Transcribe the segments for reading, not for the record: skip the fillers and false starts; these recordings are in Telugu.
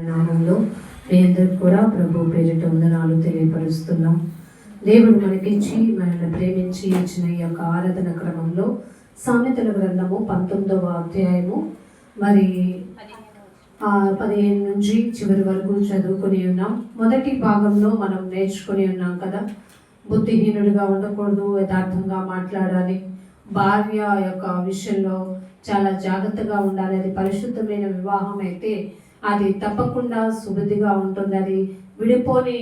నామంలో మీ అందరికి కూడా ప్రభు పేరిట వందనాలు తెలియపరుస్తున్నాం. దేవుడు మనకిచ్చి మనల్ని ప్రేమించి ఇచ్చిన ఈ యొక్క ఆరాధన క్రమంలో సామెతల గ్రంథము 19వ అధ్యాయము మరి 15 నుంచి చివరి వరకు చదువుకుని ఉన్నాం. మొదటి భాగంలో మనం నేర్చుకుని ఉన్నాం కదా, బుద్ధిహీనుడిగా ఉండకూడదు, యథార్థంగా మాట్లాడాలి, భార్య యొక్క విషయంలో చాలా జాగ్రత్తగా ఉండాలి, అది పరిశుద్ధమైన వివాహం అయితే అది తప్పకుండా శుభదిగా ఉంటుంది, అది విడిపోని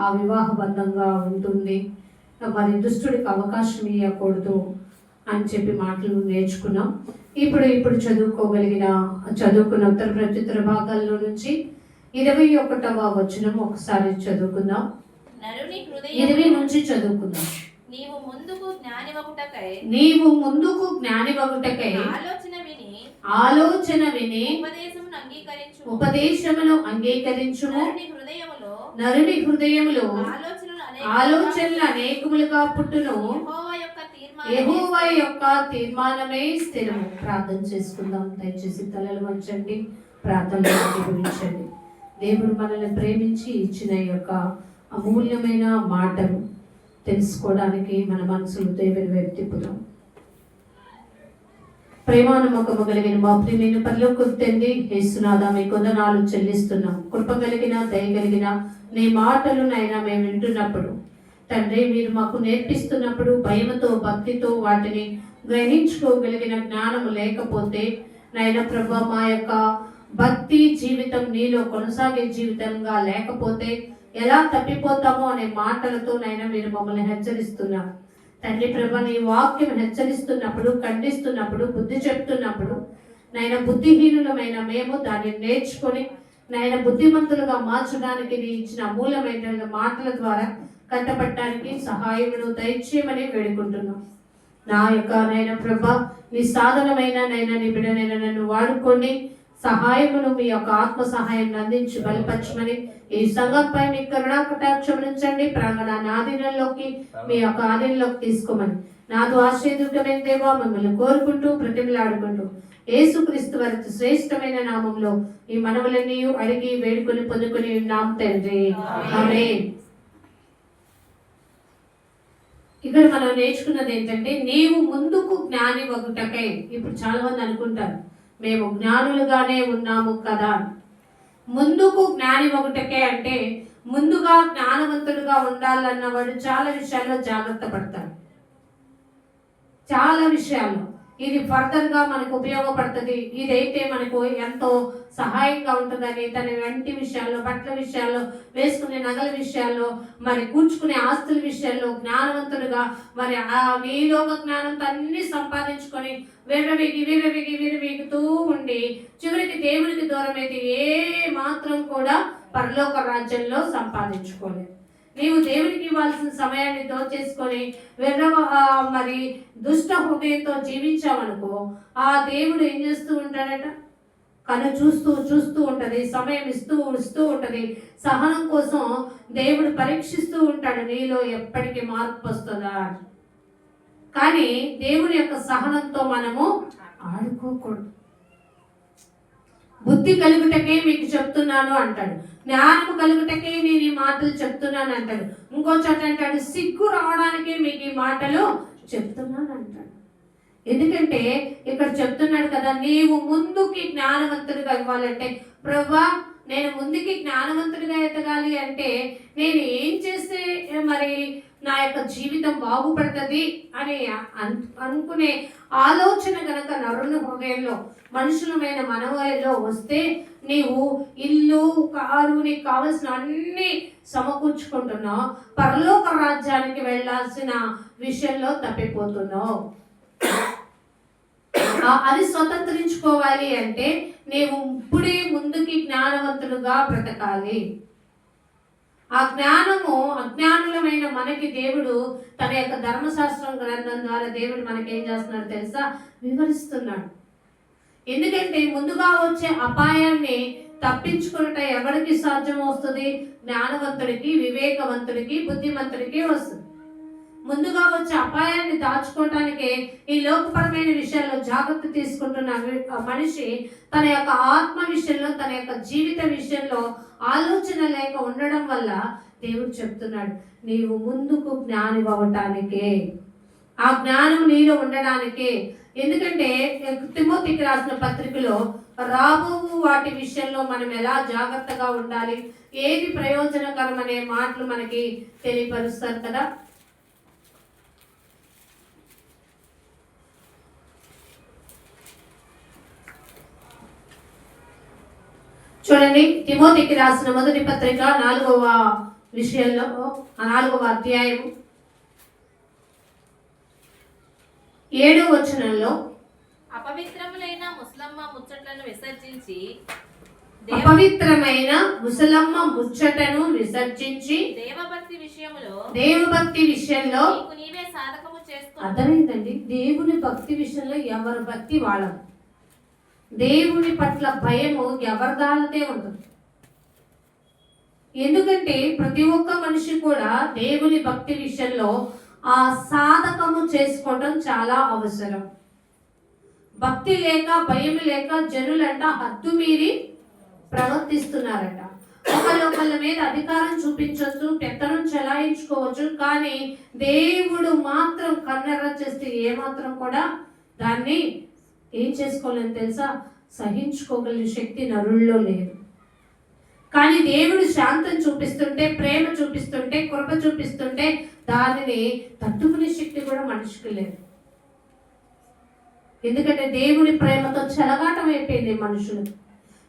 ఆ వివాహ బంధంగా ఉంటుంది, మరి దుష్టుడికి అవకాశం ఇవ్వకూడదు అని చెప్పి మాటలు నేర్చుకున్నాం. ఇప్పుడు చదువుకున్న ఉత్తర ప్రత్యుత్తర భాగాల్లో నుంచి 21వ వచనం ఒకసారి చదువుకుందాం. 20 నుంచి చదువుకుందాం. నీవు ముందుకు జ్ఞానివగుటకై ఆలోచన విని ఉపదేశమును అంగీకరించుము. నరుని హృదయములో ఆలోచనలు అనేకములుగా పుట్టును, యెహోవా యొక్క తీర్మానమే స్థిరము. ప్రార్థన చేసుకుందాం. దయచేసి తలలు వంచండి, ప్రార్థనలు గురించండి. దేవుడు మనల్ని ప్రేమించి ఇచ్చిన యొక్క అమూల్యమైన మాటలు తెలుసుకోవడానికి మన మనసులు దేవుని వైపు తిప్పుదాం. ప్రేమానమ్మకము కలిగిన మా ప్రియమైన పరలోకపు తండ్రి యేసునాథా, మీ వందనాలు చెల్లిస్తున్నాం. కృప కలిగిన దయ కలిగిన నీ మాటలు నైనా మేము వింటున్నప్పుడు తండ్రి, మీరు మాకు నేర్పిస్తున్నప్పుడు భయముతో భక్తితో వాటిని గ్రహించుకోగలిగిన జ్ఞానము లేకపోతే నైనా ప్రభా, మా యొక్క భక్తి జీవితం నీలో కొనసాగే జీవితంగా లేకపోతే ఎలా తప్పిపోతామో అనే మాటలతో నైనా మీరు మమ్మల్ని హెచ్చరిస్తున్నారు తండ్రి. ప్రభా, నీ వాక్యం హెచ్చరిస్తున్నప్పుడు, ఖండిస్తున్నప్పుడు, బుద్ధి చెప్తున్నప్పుడు నైనా బుద్ధిహీనులమైన మేము దాన్ని నేర్చుకొని నైనా బుద్ధిమంతులుగా మార్చడానికి నీ ఇచ్చిన అమూల్యమైన మాటల ద్వారా కట్టపట్టడానికి సహాయమును దయచేయమని వేడుకుంటున్నాం. నా యొక్క నైనా ప్రభా, నీ సాధనమైన నైనా నీ బిడ్డనైనా నన్ను వాడుకోండి, సహాయమును మీ యొక్క ఆత్మ సహాయం అందించి బలపరచమని, ఈ సంఘంపై మీ కరుణా కటాక్షం ఉంచండి, ప్రాంగణాన్ని ఆధీనంలోకి మీ యొక్క ఆధీనంలోకి తీసుకోమని నాదు ఆశీర్వదమైన దేవా మిమ్మల్ని కోరుకుంటూ ప్రతిమలాడుకుంటూ యేసుక్రీస్తు వారి శ్రేష్టమైన నామంలో ఈ మనవులన్నీ అడిగి వేడుకొని పొందుకొని ఉన్నాం తండ్రి, ఆమేన్. ఇక్కడ మనం నేర్చుకున్నది ఏంటంటే, నీవు ముందుకు జ్ఞాని వగుటకై. ఇప్పుడు చాలా మంది అనుకుంటారు మేము జ్ఞానులుగానే ఉన్నాము కదా. ముందుకు జ్ఞాని ఒకటకే అంటే ముందుగా జ్ఞానవంతుడుగా ఉండాలన్నవాడు చాలా విషయాల్లో జాగ్రత్త పడతాడు. చాలా విషయాల్లో ఇది ఫర్దర్గా మనకు ఉపయోగపడుతుంది, ఇదైతే మనకు ఎంతో సహాయంగా ఉంటుందని తన వంటి విషయాల్లో, బట్టల విషయాల్లో, వేసుకునే నగల విషయాల్లో, మరి కూర్చుకునే ఆస్తుల విషయాల్లో జ్ఞానవంతుడుగా మరి ఆ నీలోక జ్ఞానంతో అన్ని సంపాదించుకొని విర్రవీగుతూ ఉండి చివరికి దేవునికి దూరం అయితే ఏ మాత్రం కూడా పరలోక రాజ్యంలో సంపాదించుకోలేదు. నీవు దేవునికి ఇవ్వాల్సిన సమయాన్ని దోచేసుకొని మరి దుష్ట హృదయంతో జీవించావనుకో, ఆ దేవుడు ఏం చేస్తూ ఉంటాడట, కను చూస్తూ ఉంటది, సమయం ఇస్తూ ఉంటది, సహనం కోసం దేవుడు పరీక్షిస్తూ ఉంటాడు, నీలో ఎప్పటికీ మార్పు వస్తుందా. కానీ దేవుని యొక్క సహనంతో మనము ఆడుకోకూడదు. బుద్ధి కలుగుటకే మీకు చెప్తున్నాను అంటాడు, జ్ఞానము కలుగుటకే నేను ఈ మాటలు చెప్తున్నాను అంటాడు. ఇంకో చోట అంటాడు, సిగ్గు రావడానికి మీకు ఈ మాటలు చెప్తున్నాను అంటాడు. ఎందుకంటే ఇక్కడ చెప్తున్నాడు కదా, నీవు ముందుకి జ్ఞానవంతుడిగా ఇవ్వాలంటే, ప్రభువా నేను ముందుకి జ్ఞానవంతుడిగా ఎదగాలి అంటే నేను ఏం చేస్తే మరి నా యొక్క జీవితం బాగుపడుతుంది అని అనుకునే ఆలోచన కనుక నరుని హృదయంలో, మనుషులమైన మనవారిలో వస్తే నీవు ఇల్లు, కారు, నీకు కావలసిన అన్ని సమకూర్చుకుంటున్నావు, పరలోక రాజ్యానికి వెళ్ళాల్సిన విషయంలో తప్పిపోతున్నావు. అది స్వతంత్రించుకోవాలి అంటే నీవు ఇప్పుడే ముందుకి జ్ఞానవంతుడుగా బ్రతకాలి. ఆ జ్ఞానము అజ్ఞానులమైన మనకి దేవుడు తన యొక్క ధర్మశాస్త్రం గ్రంథం ద్వారా దేవుడు మనకేం చేస్తున్నాడు తెలుసా, వివరిస్తున్నాడు. ఎందుకంటే ముందుగా వచ్చే అపాయాన్ని తప్పించుకున్నట ఎవరికి సాధ్యం వస్తుంది? జ్ఞానవంతుడికి, వివేకవంతుడికి, బుద్ధిమంతుడికి వస్తుంది. ముందుగా వచ్చే అపాయాన్ని దాచుకోవటానికి ఈ లోకపరమైన విషయాల్లో జాగ్రత్త తీసుకుంటున్న మనిషి తన యొక్క ఆత్మ విషయంలో, తన యొక్క జీవిత విషయంలో ఆలోచన లేక ఉండడం వల్ల దేవుడు చెప్తున్నాడు, నీవు ముందుకు జ్ఞాని అవ్వటానికే, ఆ జ్ఞానం నీలో ఉండడానికే. ఎందుకంటే తిమోతికి రాసిన పత్రికలో రాబో వాటి విషయంలో మనం ఎలా జాగ్రత్తగా ఉండాలి, ఏది ప్రయోజనకరం అనే మాటలు మనకి తెలియపరుస్తారు కదా. చూడండి, తిమోతికి రాసిన మొదటి పత్రిక 4వ విషయంలో 4వ అధ్యాయం 7వ వచనంలో, అపవిత్రములైన ముసలమ్మ ముచ్చట్లను విసర్జించి అపవిత్రమైన ముసలమ్మ ముచ్చటను విసర్జించి దేవుభక్తి విషయంలో నీవే సాధకము చేసుకో. అర్థమైందండి, దేవుని భక్తి విషయంలో ఎవరి భక్తి వాళ్ళం. దేవుని పట్ల భయము ఎవరిదాలతే ఉంటుంది. ఎందుకంటే ప్రతి ఒక్క మనిషి కూడా దేవుని భక్తి విషయంలో ఆ సాధకము చేసుకోవడం చాలా అవసరం. భక్తి లేక, భయం లేక జనులంట హద్దు మీరి ప్రవర్తిస్తున్నారట. ఒకళ్ళ మీద అధికారం చూపించవచ్చు, పెత్తనం చెలాయించుకోవచ్చు, కానీ దేవుడు మాత్రం కన్నెర్ర చేస్తే ఏమాత్రం కూడా దాన్ని ఏం చేసుకోలేని తెలుసా, సహించుకోగలిగిన శక్తి నరుల్లో లేదు. కానీ దేవుడు శాంతం చూపిస్తుంటే, ప్రేమ చూపిస్తుంటే, కృప చూపిస్తుంటే దానిని తట్టుకునే శక్తి కూడా మనిషికి లేదు. ఎందుకంటే దేవుని ప్రేమతో చెలగాటం అయిపోయింది మనుషులు.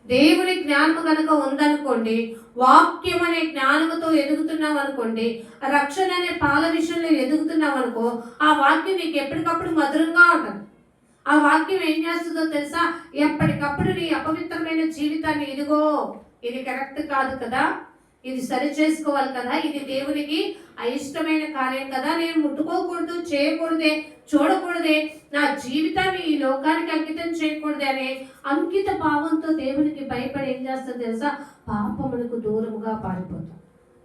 దేవుని జ్ఞానము కనుక ఉందనుకోండి, వాక్యం అనే జ్ఞానముతో ఎదుగుతున్నాం అనుకోండి, రక్షణ అనే పాల విషయంలో ఎదుగుతున్నాం అనుకో, ఆ వాక్యం నీకు ఎప్పటికప్పుడు మధురంగా ఉంటుంది. ఆ వాక్యం ఏం చేస్తుందో తెలుసా, ఎప్పటికప్పుడు నీ అపవిత్రమైన జీవితాన్ని, ఇదిగో ఇది కరెక్ట్ కాదు కదా, ఇది సరి చేసుకోవాలి కదా, ఇది దేవునికి అయిష్టమైన కార్యం కదా, నేను ముట్టుకోకూడదు, చేయకూడదే, చూడకూడదే, నా జీవితాన్ని ఈ లోకానికి అంకితం చేయకూడదే అనే అంకిత భావంతో దేవునికి భయపడి ఏం చేస్తుందో తెలుసా, పాపములకు దూరముగా పారిపోతాం.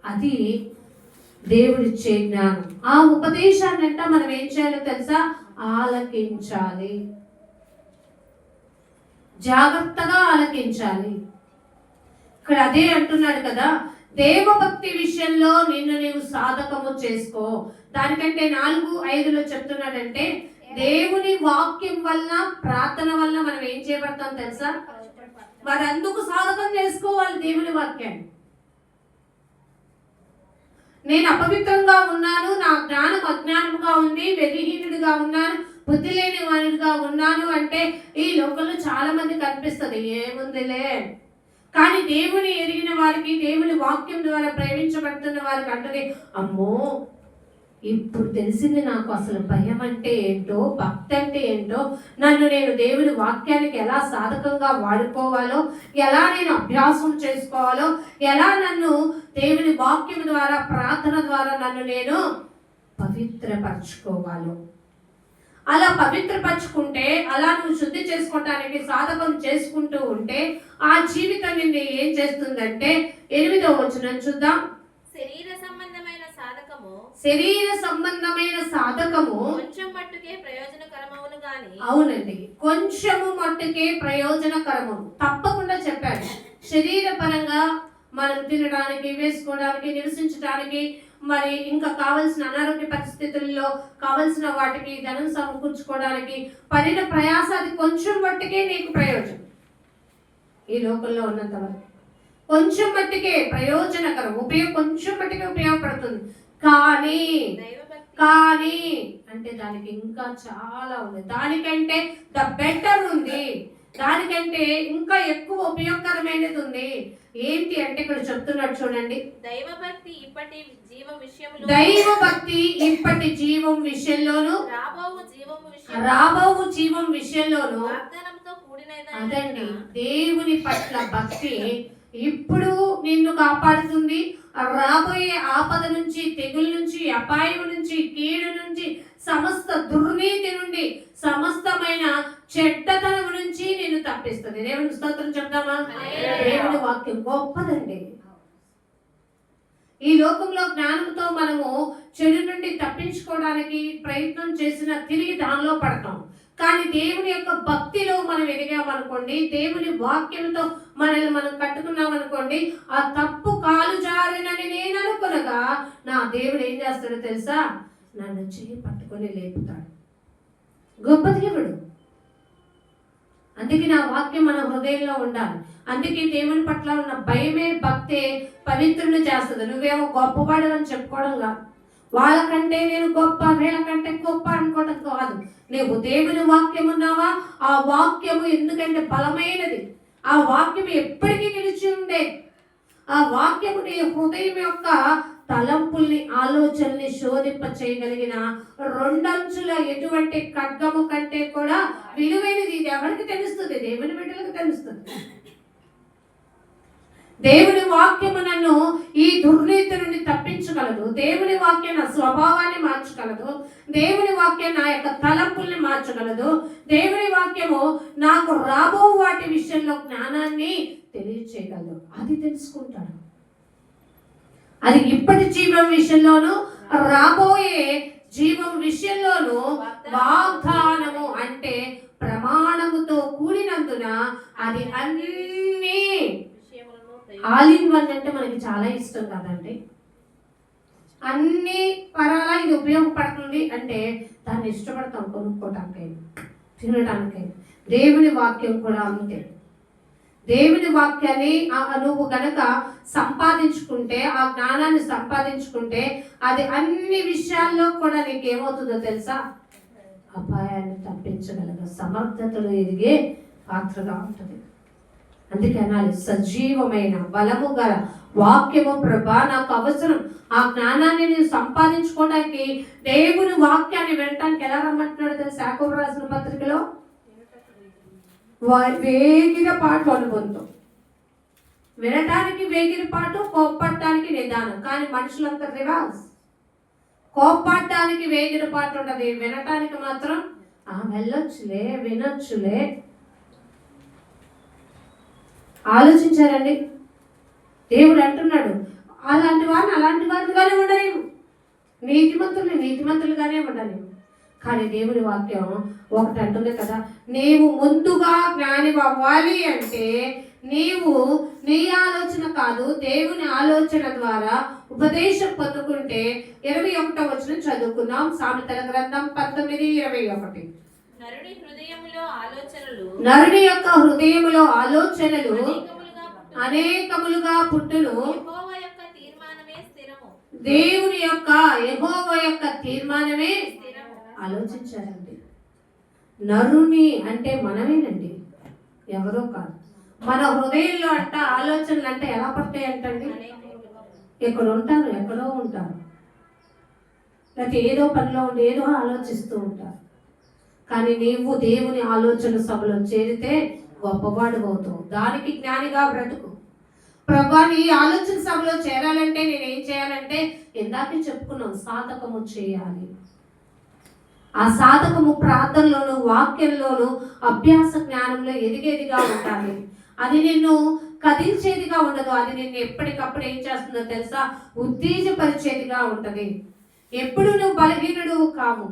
అది దేవుడిచ్చే జ్ఞానం. ఆ ఉపదేశాన్ని అంట మనం ఏం చేయాలో తెలుసా, ఆలకించాలి, జాగ్రత్తగా ఆలకించాలి. ఇక్కడ అదే అంటున్నాడు కదా, దేవభక్తి విషయంలో నిన్ను నీవు సాధకము చేసుకో. దానికంటే 4:5 చెప్తున్నాడంటే, దేవుని వాక్యం వల్ల, ప్రార్థన వల్ల మనం ఏం చేయబడతాం తెలుసా, మరి అందుకు సాధకం చేసుకోవాలి దేవుని వాక్యాన్ని. నేను అపవిత్రంగా ఉన్నాను, నా జ్ఞానం అజ్ఞానంగా ఉంది, వెర్రిహీనుడిగా ఉన్నాను, బుద్ధి లేని వాడిగా ఉన్నాను అంటే ఈ లోకంలో చాలా మంది కనిపిస్తుంది, ఏముందిలే. కానీ దేవుని ఎరిగిన వారికి, దేవుని వాక్యం ద్వారా ప్రేమించబడుతున్న వారికి అంటది, అమ్మో ఇప్పుడు తెలిసింది నాకు అసలు భయం అంటే ఏంటో, భక్తి అంటే ఏంటో, నన్ను నేను దేవుని వాక్యానికి ఎలా సాధకంగా వాడుకోవాలో, ఎలా నేను అభ్యాసం చేసుకోవాలో, ఎలా నన్ను దేవుని వాక్యం ద్వారా, ప్రార్థన ద్వారా నన్ను నేను పవిత్రపరచుకోవాలో. అలా పవిత్రపరచుకుంటే, అలా నువ్వు శుద్ధి చేసుకోవటానికి సాధకం చేసుకుంటూ ఉంటే ఆ జీవితం నిన్ను ఏం చేస్తుందంటే, 8వ వచనం చూద్దాం. శరీర సంబంధమైన సాధకము కొంచెం మట్టుకే ప్రయోజనకరమవును గాని. అవునండి, కొంచెము మట్టుకే ప్రయోజనకరము. తప్పకుండా చెప్పాడు. శరీర పరంగా మనం తినడానికి, వేసుకోవడానికి, నివసించడానికి, మరి ఇంకా కావలసిన అనారోగ్య పరిస్థితుల్లో కావలసిన వాటికి ధనం సమకూర్చుకోవడానికి పడిన ప్రయాస, అది కొంచెం మట్టుకే నీకు ప్రయోజనం. ఈ లోకంలో ఉన్నంత వరకు కొంచెం మట్టుకే ప్రయోజనకరం, కొంచెం మట్టుకే ఉపయోగపడుతుంది. కానీ అంటే దానికి ఇంకా చాలా ఉంది, దానికంటే ద బెటర్ ఉంది, దానికంటే ఇంకా ఎక్కువ ఉపయోగకరమైనది ఉంది. ఏంటి అంటే ఇక్కడ చెప్తున్నాడు చూడండి, దైవభక్తి ఇప్పటి జీవం విషయంలోను, రాబోవు జీవం విషయంలోను. అదండి, దేవుని పట్ల భక్తి ఇప్పుడు నిన్ను కాపాడుతుంది. రాబోయే ఆపద నుంచి, తెగుల నుంచి, అపాయం నుంచి, కీడు నుంచి, సమస్త దుర్నీతి నుండి, సమస్తమైన చెడ్డతనం నుంచి నిన్ను తప్పిస్తుంది. దేవుని స్తోత్రం చెప్తామా? దేవుని వాక్యం గొప్పదండి. ఈ లోకంలో జ్ఞానంతో మనము చెడు నుండి తప్పించుకోవడానికి ప్రయత్నం చేసిన తిరిగి దానిలో పడతాం. కానీ దేవుని యొక్క భక్తిలో మనం ఎదిగామనుకోండి, దేవుని వాక్యంతో మనల్ని మనం కట్టుకున్నామనుకోండి, ఆ తప్పు కాలు జారినని నేను అనుకునగా నా దేవుడు ఏం చేస్తాడో తెలుసా? నన్ను చెయ్యి పట్టుకొని లేపుతాడు. గొప్ప దేవుడు. అందుకే నా వాక్యం మన హృదయంలో ఉండాలి. అందుకే దేవుని పట్ల ఉన్న భయమే భక్తే పవిత్రుని చేస్తుంది. నువ్వేమో గొప్పవాడు అని చెప్పుకోవడం కాదు, వాళ్ళకంటే నేను గొప్ప, వీళ్ళకంటే గొప్ప అనుకోవడం కాదు. నువ్వు దేవుని వాక్యం ఉన్నావా, ఆ వాక్యము ఎందుకంటే బలమైనది, ఆ వాక్యం ఎప్పటికీ నిలిచి ఉండే, ఆ వాక్యము నీ హృదయం యొక్క తలంపుల్ని ఆలోచనల్ని శోధింప చేయగలిగిన రెండంచుల ఎటువంటి ఖడ్గము కంటే కూడా విలువైనది. ఇది ఎవరికి తెలుస్తుంది? దేవుని బిడ్డలకు తెలుస్తుంది. దేవుని వాక్యము నన్ను ఈ దుర్నీతి నుండి తప్పించగలదు. దేవుని వాక్యం నా స్వభావాన్ని మార్చగలదు. దేవుని వాక్యం నా యొక్క తలంపుల్ని మార్చగలదు. దేవుని వాక్యము నాకు రాబో వాటి విషయంలో జ్ఞానాన్ని తెలియచేయగలదు. అది తెలుసుకుంటాడు. అది ఇప్పటి జీవం విషయంలోనూ రాబోయే జీవం విషయంలోనూ వాగ్దానము అంటే ప్రమాణముతో కూడినందున అది అన్నీ ఆల్ ఇన్ వన్ అంటే మనకి చాలా ఇష్టం కదండి. అన్ని పరాలా ఇది ఉపయోగపడుతుంది అంటే దాన్ని ఇష్టపడతాం, కొనుక్కోవటానికి, తినడానికి. దేవుని వాక్యం కూడా అంతే. దేవుని వాక్యాన్ని నువ్వు గనక సంపాదించుకుంటే, ఆ జ్ఞానాన్ని సంపాదించుకుంటే, అది అన్ని విషయాల్లో కూడా నీకేమవుతుందో తెలుసా? అపాయాన్ని తప్పించగలగ సమర్థతలు ఎదిగే పాత్రగా ఉంటుంది. అందుకే అనాలి, సజీవమైన బలము గల వాక్యము ప్రభా నాకు అవసరం. ఆ జ్ఞానాన్ని నేను సంపాదించుకోవడానికి దేవుని వాక్యాన్ని వినటానికి ఎలా రమ్మంటున్నాడు తెలుసా? యాకోబు రాసిన పత్రికలో వేగిన పాటు అనుబంధం. వినటానికి వేగిన పాటు, కోప్పడటానికి నిదానం. కానీ మనుషులంతా రివాజ్. కోప్పడటానికి వేగిన పాటు ఉంటుంది, వినటానికి మాత్రం వెళ్ళొచ్చులే, వినొచ్చులే. ఆలోచించారండి? దేవుడు అంటున్నాడు, అలాంటి వారిగానే ఉండలేము, నీతిమంతులుగానే ఉండలేము. కానీ దేవుని వాక్యం ఒకటి అంటుంది కదా, నీవు ముందుగా జ్ఞాని అవ్వాలి అంటే నీవు నీ ఆలోచన కాదు, దేవుని ఆలోచన ద్వారా ఉపదేశం పొందుకుంటే 21వ వచనం చదువుకుందాం. సామెతల గ్రంథం 19:21. నరుడి యొక్క హృదయములో ఆలోచనలు అనేకములుగా పుట్టును, దేవుని యొక్క యెహోవా యొక్క తీర్మానమే. ఆలోచించారండి. నరుని అంటే మనమేనండి, ఎవరో కాదు. మన హృదయంలో అంట ఆలోచనలు అంటే ఎలా పడతాయి అంటండి? ఎక్కడ ఉంటారు, ఎక్కడో ఉంటారు, లేకపోతే ఏదో పనిలో ఉండి ఏదో ఆలోచిస్తూ ఉంటారు. కానీ నీవు దేవుని ఆలోచన సభలో చేరితే గొప్పవాడు అవుతావు. దానికి జ్ఞానిగా బ్రతుకు. ప్రభా నీ ఆలోచన సభలో చేరాలంటే నేనేం చేయాలంటే, ఇందాకే చెప్పుకున్నాం, సాధకము చేయాలి. ఆ సాధకము ప్రార్థనలోను, వాక్యంలోను, అభ్యాస జ్ఞానంలో ఎదిగేదిగా ఉండాలి. అది నిన్ను కదిల్చేదిగా ఉండదు. అది నిన్ను ఎప్పటికప్పుడు ఏం చేస్తుందో తెలుసా? ఉత్తేజపరిచేదిగా ఉంటది. ఎప్పుడు నువ్వు బలహీనుడు కావు,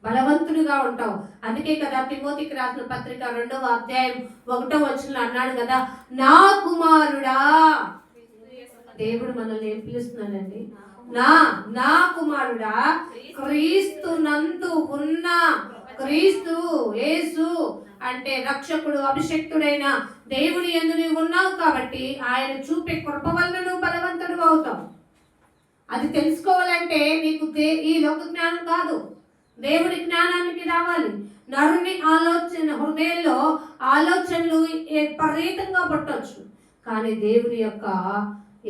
బలవంతుడిగా ఉంటావు. అందుకే కదా తిమోతికి రాసిన పత్రిక 2వ అధ్యాయం 1వ వచనంలో అన్నాడు కదా, నా కుమారుడా. దేవుడు మనల్ని ఏం పిలుస్తున్నాడండి? నా కుమారుడా, క్రీస్తు నందు ఉన్న, క్రీస్తు యేసు అంటే రక్షకుడు, అభిషక్తుడైన దేవుని యందు నీవు ఉన్నావు కాబట్టి ఆయన చూపే కృప వల్ల నువ్వు బలవంతుడు అవుతావు. అది తెలుసుకోవాలంటే నీకు ఈ లోక జ్ఞానం కాదు, దేవుడి జ్ఞానానికి రావాలి. నరుని ఆలోచన, హృదయంలో ఆలోచనలు విపరీతంగా పట్టవచ్చు. కానీ దేవుని యొక్క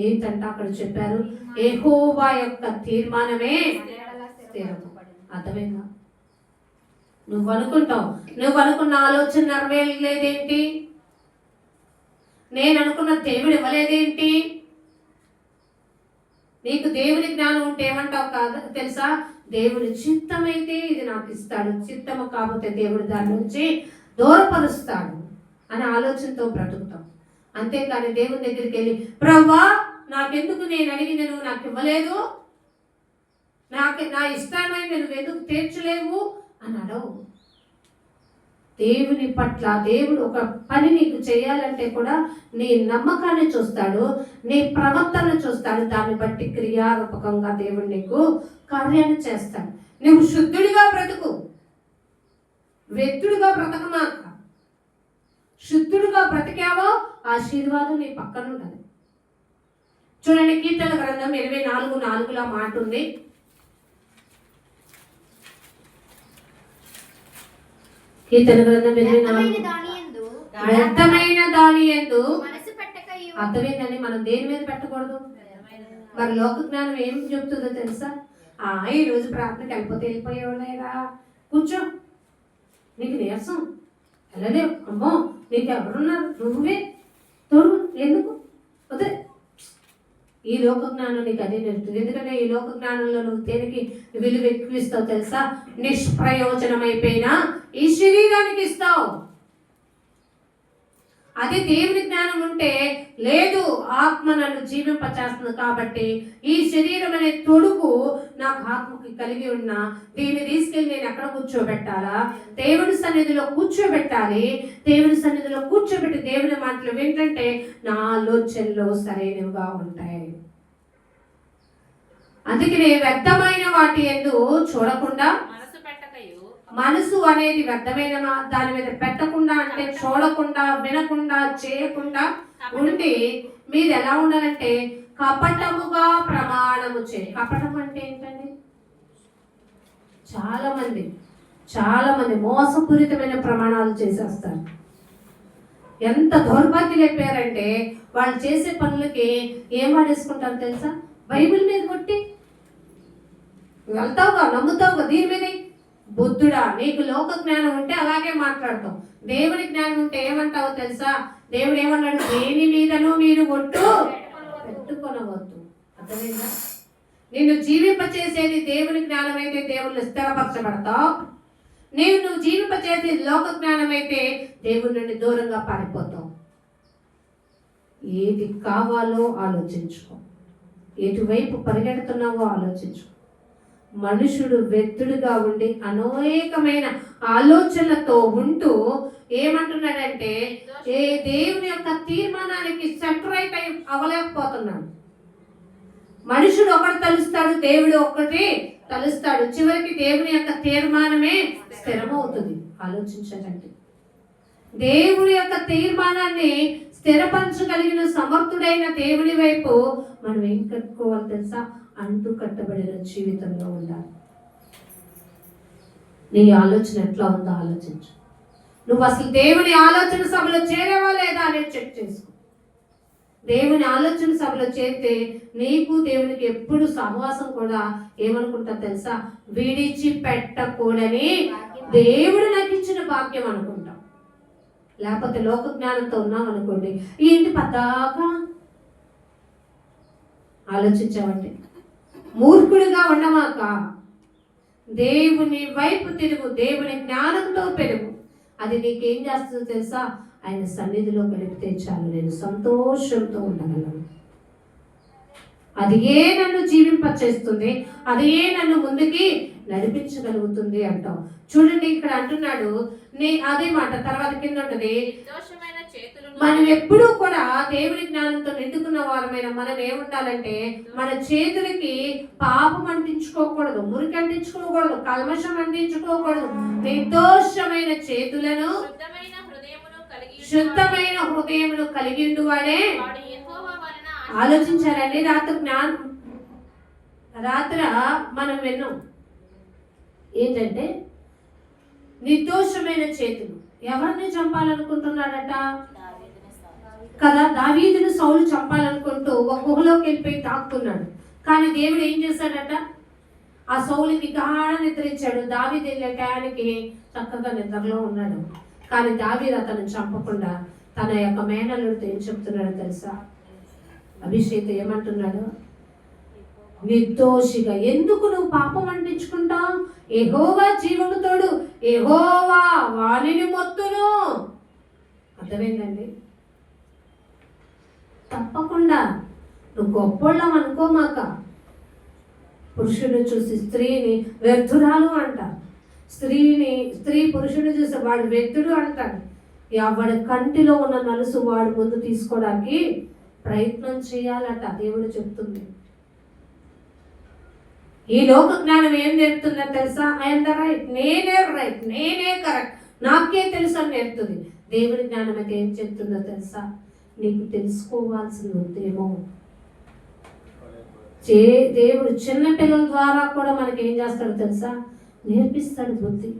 ఏంటంటే అక్కడ చెప్పారు, యెహోవా యొక్క తీర్మానమే స్థిరము. అర్థమైందా? నువ్వు అనుకున్న ఆలోచన నెరవేరలేదేంటి? నేను అనుకున్న దేవుడు ఇవ్వలేదేంటి? నీకు దేవుని జ్ఞానం ఉంటే ఏమంటావు కాదు తెలుసా? దేవుని చిత్తమైతే ఇది నాకు ఇస్తాడు, చిత్తము కాకపోతే దేవుడు దాని నుంచి దూరపరుస్తాడు అనే ఆలోచనతో బ్రతుకుతాం. అంతేకాని దేవుని దగ్గరికి వెళ్ళి ప్రభువా నాకెందుకు నేను అడిగింది నువ్వు నాకు ఇవ్వలేదు, నా ఇష్టమైన నువ్వు ఎందుకు తీర్చలేవు అని అడవు. దేవుని పట్ల దేవుడు ఒక పని నీకు చేయాలంటే కూడా నీ నమ్మకాన్ని చూస్తాడు, నీ ప్రవర్తన చూస్తాడు. దాన్ని బట్టి క్రియారూపకంగా దేవుడు నీకు కార్యాన్ని చేస్తాడు. నువ్వు శుద్ధుడిగా బ్రతుకు, వ్యక్తుడిగా బ్రతకమాక. శుద్ధుడిగా బ్రతికావో ఆశీర్వాదం నీ పక్కన ఉన్నది. చూడండి, కీర్తన గ్రంథం 24:4 మాట ఉంది. కీర్తన గ్రంథం 24 వ్యర్థమైన దాని యందు అర్థమైందని మనం దేని మీద పెట్టకూడదు. మరి లోక జ్ఞానం ఏం చెప్తుందో తెలుసా? ఈ రోజు ప్రార్థనకి వెళ్ళిపోయేవాళ్ళేరా, కూర్చో, నీకు నీరసం వెళ్ళలేవు, అమ్మో నీకు ఎవరున్నారు, నువ్వే తోడు, ఎందుకు వదే. ఈ లోక జ్ఞానం నీకు అదే నేర్పుతుంది. ఎందుకంటే ఈ లోక జ్ఞానంలో నువ్వు దేనికి విలువ ఎక్కువ ఇస్తావు తెలుసా? నిష్ప్రయోజనమైపోయిన ఈ శరీరానికి ఇస్తావు. అదే దేవుని జ్ఞానం ఉంటే, లేదు ఆత్మ నన్ను జీవింపచేస్తుంది కాబట్టి ఈ శరీరం అనే తొడుగు నాకు ఆత్మకి కలిగి ఉన్నా, దీన్ని తీసుకెళ్ళి నేను ఎక్కడ కూర్చోబెట్టాలా? దేవుని సన్నిధిలో కూర్చోబెట్టాలి. దేవుని సన్నిధిలో కూర్చోబెట్టి దేవుని మాటలు వింటుంటే నా ఆలోచనలు సరైనవిగా ఉంటాయి. అందుకనే వ్యర్థమైన వాటి యందు చూడకుండా, మనసు అనేది వ్యర్థమైన దాని మీద పెట్టకుండా, అంటే చూడకుండా, వినకుండా, చేయకుండా ఉండి మీరు ఎలా ఉండాలంటే కపటముగా ప్రమాణము చేయ. కపటం అంటే ఏంటండి? చాలా మంది మోసపూరితమైన ప్రమాణాలు చేసేస్తారు. ఎంత దౌర్భాగ్యం అయిపోయారంటే వాళ్ళు చేసే పనులకి ఏం వాడేసుకుంటారు తెలుసా? బైబిల్ మీద కొట్టి వెళ్తావుగా, నమ్ముతావుగా, దీని మీద. బుద్ధుడా, నీకు లోక జ్ఞానం ఉంటే అలాగే మాట్లాడతావు. దేవుని జ్ఞానం ఉంటే ఏమంటావో తెలుసా? దేవుడు ఏమన్నాడు? దేని మీదనూ మీరు ఒట్టు పెట్టుకొనవద్దు. అర్థమైందా? నిన్ను జీవింపచేసేది దేవుని జ్ఞానం అయితే దేవుళ్ళు స్థిరపరచబడతావు. నువ్వు జీవింపచేసేది లోక జ్ఞానం అయితే దేవుడి నుండి దూరంగా పారిపోతావు. ఏది కావాలో ఆలోచించుకో, ఎటువైపు పరిగెడుతున్నావో ఆలోచించుకో. మనుషుడు వ్యక్తుడిగా ఉండి అనేకమైన ఆలోచనలతో ఉంటూ ఏమంటున్నాడంటే ఏ దేవుని యొక్క తీర్మానానికి సెటరైట్ అవ్వలేకపోతున్నాడు. మనుషుడు ఒకటి తలుస్తాడు, దేవుడు ఒకటి తలుస్తాడు. చివరికి దేవుని యొక్క తీర్మానమే స్థిరమవుతుంది. ఆలోచించండి, దేవుని యొక్క తీర్మానాన్ని స్థిరపరచగలిగిన సమర్థుడైన దేవుని వైపు మనం ఏం కట్టుకోవాలి తెలుసా? అంటూ కట్టబడిన జీవితంలో ఉండాలి. నీ ఆలోచన ఎట్లా ఉందో ఆలోచించు. నువ్వు అసలు దేవుని ఆలోచన సభలో చేరేవా లేదా అనేది చెక్ చేసుకో. దేవుని ఆలోచన సభలో చేరితే నీకు దేవునికి ఎప్పుడు సహవాసం కూడా ఏమనుకుంటా తెలుసా? విడిచిపెట్టకూడని దేవుడు నాకు ఇచ్చిన భాగ్యం అనుకుంటాం. లేకపోతే లోక జ్ఞానంతో ఉన్నాం అనుకోండి, ఏంటి పద్దాకా ఆలోచించామంటే మూర్ఖుడిగా ఉండమాక దేవుని వైపు తిరుగు, దేవుని జ్ఞానంతో పెరుగు. అది నీకేం చేస్తుందో తెలుసా? ఆయన సన్నిధిలో గడిపితే చాలు, నేను సంతోషంతో ఉండగలను. అది ఏ నన్ను జీవింపచేస్తుంది, అది ఏ నన్ను ముందుకి నడిపించగలుగుతుంది అంటాం. చూడండి, ఇక్కడ అంటున్నాడు అదే మాట తర్వాత కింద ఉంటుంది. మనం ఎప్పుడూ కూడా దేవుని జ్ఞానంతో నిండుకున్న వారమైన మనం ఏముండాలంటే మన చేతులకి పాపం అంటించుకోకూడదు, మురికి అంటించుకోకూడదు, కల్మషం అంటించుకోకూడదు. నిర్దోషమైన చేతులను శుద్ధమైన హృదయమును కలిగి ఉండువాడే. ఆలోచించారండి, రాత్రి మనం విన్నాం ఏంటంటే నిర్దోషమైన చేతులు. ఎవరిని చంపాలనుకుంటున్నాడట కదా? దావీదును సౌలు చంపాలనుకుంటూ ఒక గుహలోకి వెళ్ళిపోయి తాక్కున్నాడు. కానీ దేవుడు ఏం చేశాడట? ఆ సౌలుకి గాఢ నిద్ర ఇచ్చాడు. దావీదు వెళ్ళే టయానికి చక్కగా నిద్రలో ఉన్నాడు. కానీ దావీదు అతను చంపకుండా తన యొక్క మేనల్లుడితో ఏం చెప్తున్నాడు తెలుసా? అభిషేక్ ఏమంటున్నాడు? నిర్దోషిగా ఎందుకు నువ్వు పాపం అంటించుకుంటావు? యెహోవా జీవము తోడు, యెహోవా వానిని మొత్తును. అర్థమైందండి? తప్పకుండా నువ్వు గొప్పోళ్ళం అనుకోమాక. పురుషుడు చూసి స్త్రీని వ్యర్థురాలు అంటారు. స్త్రీ పురుషుడు చూసి వాడు వ్యర్థుడు అంటాడు. వాడి కంటిలో ఉన్న నలుసు వాడు ముందు తీసుకోవడానికి ప్రయత్నం చేయాలట దేవుడు చెప్తుంది. ఈ లోక జ్ఞానం ఏం నేర్పుతుందో తెలుసా? ఐఎమ్ ద రైట్, నేనే కరెక్ట్, నాకే తెలుసు అని నేర్పుతుంది. దేవుడి జ్ఞానం అయితే ఏం చెప్తుందో తెలుసా? నీకు తెలుసుకోవాల్సింది ఉందేమో. దేవుడు చిన్న పిల్లల ద్వారా కూడా మనకి ఏం చేస్తాడు తెలుసా? నేర్పిస్తాడు బుద్ధి.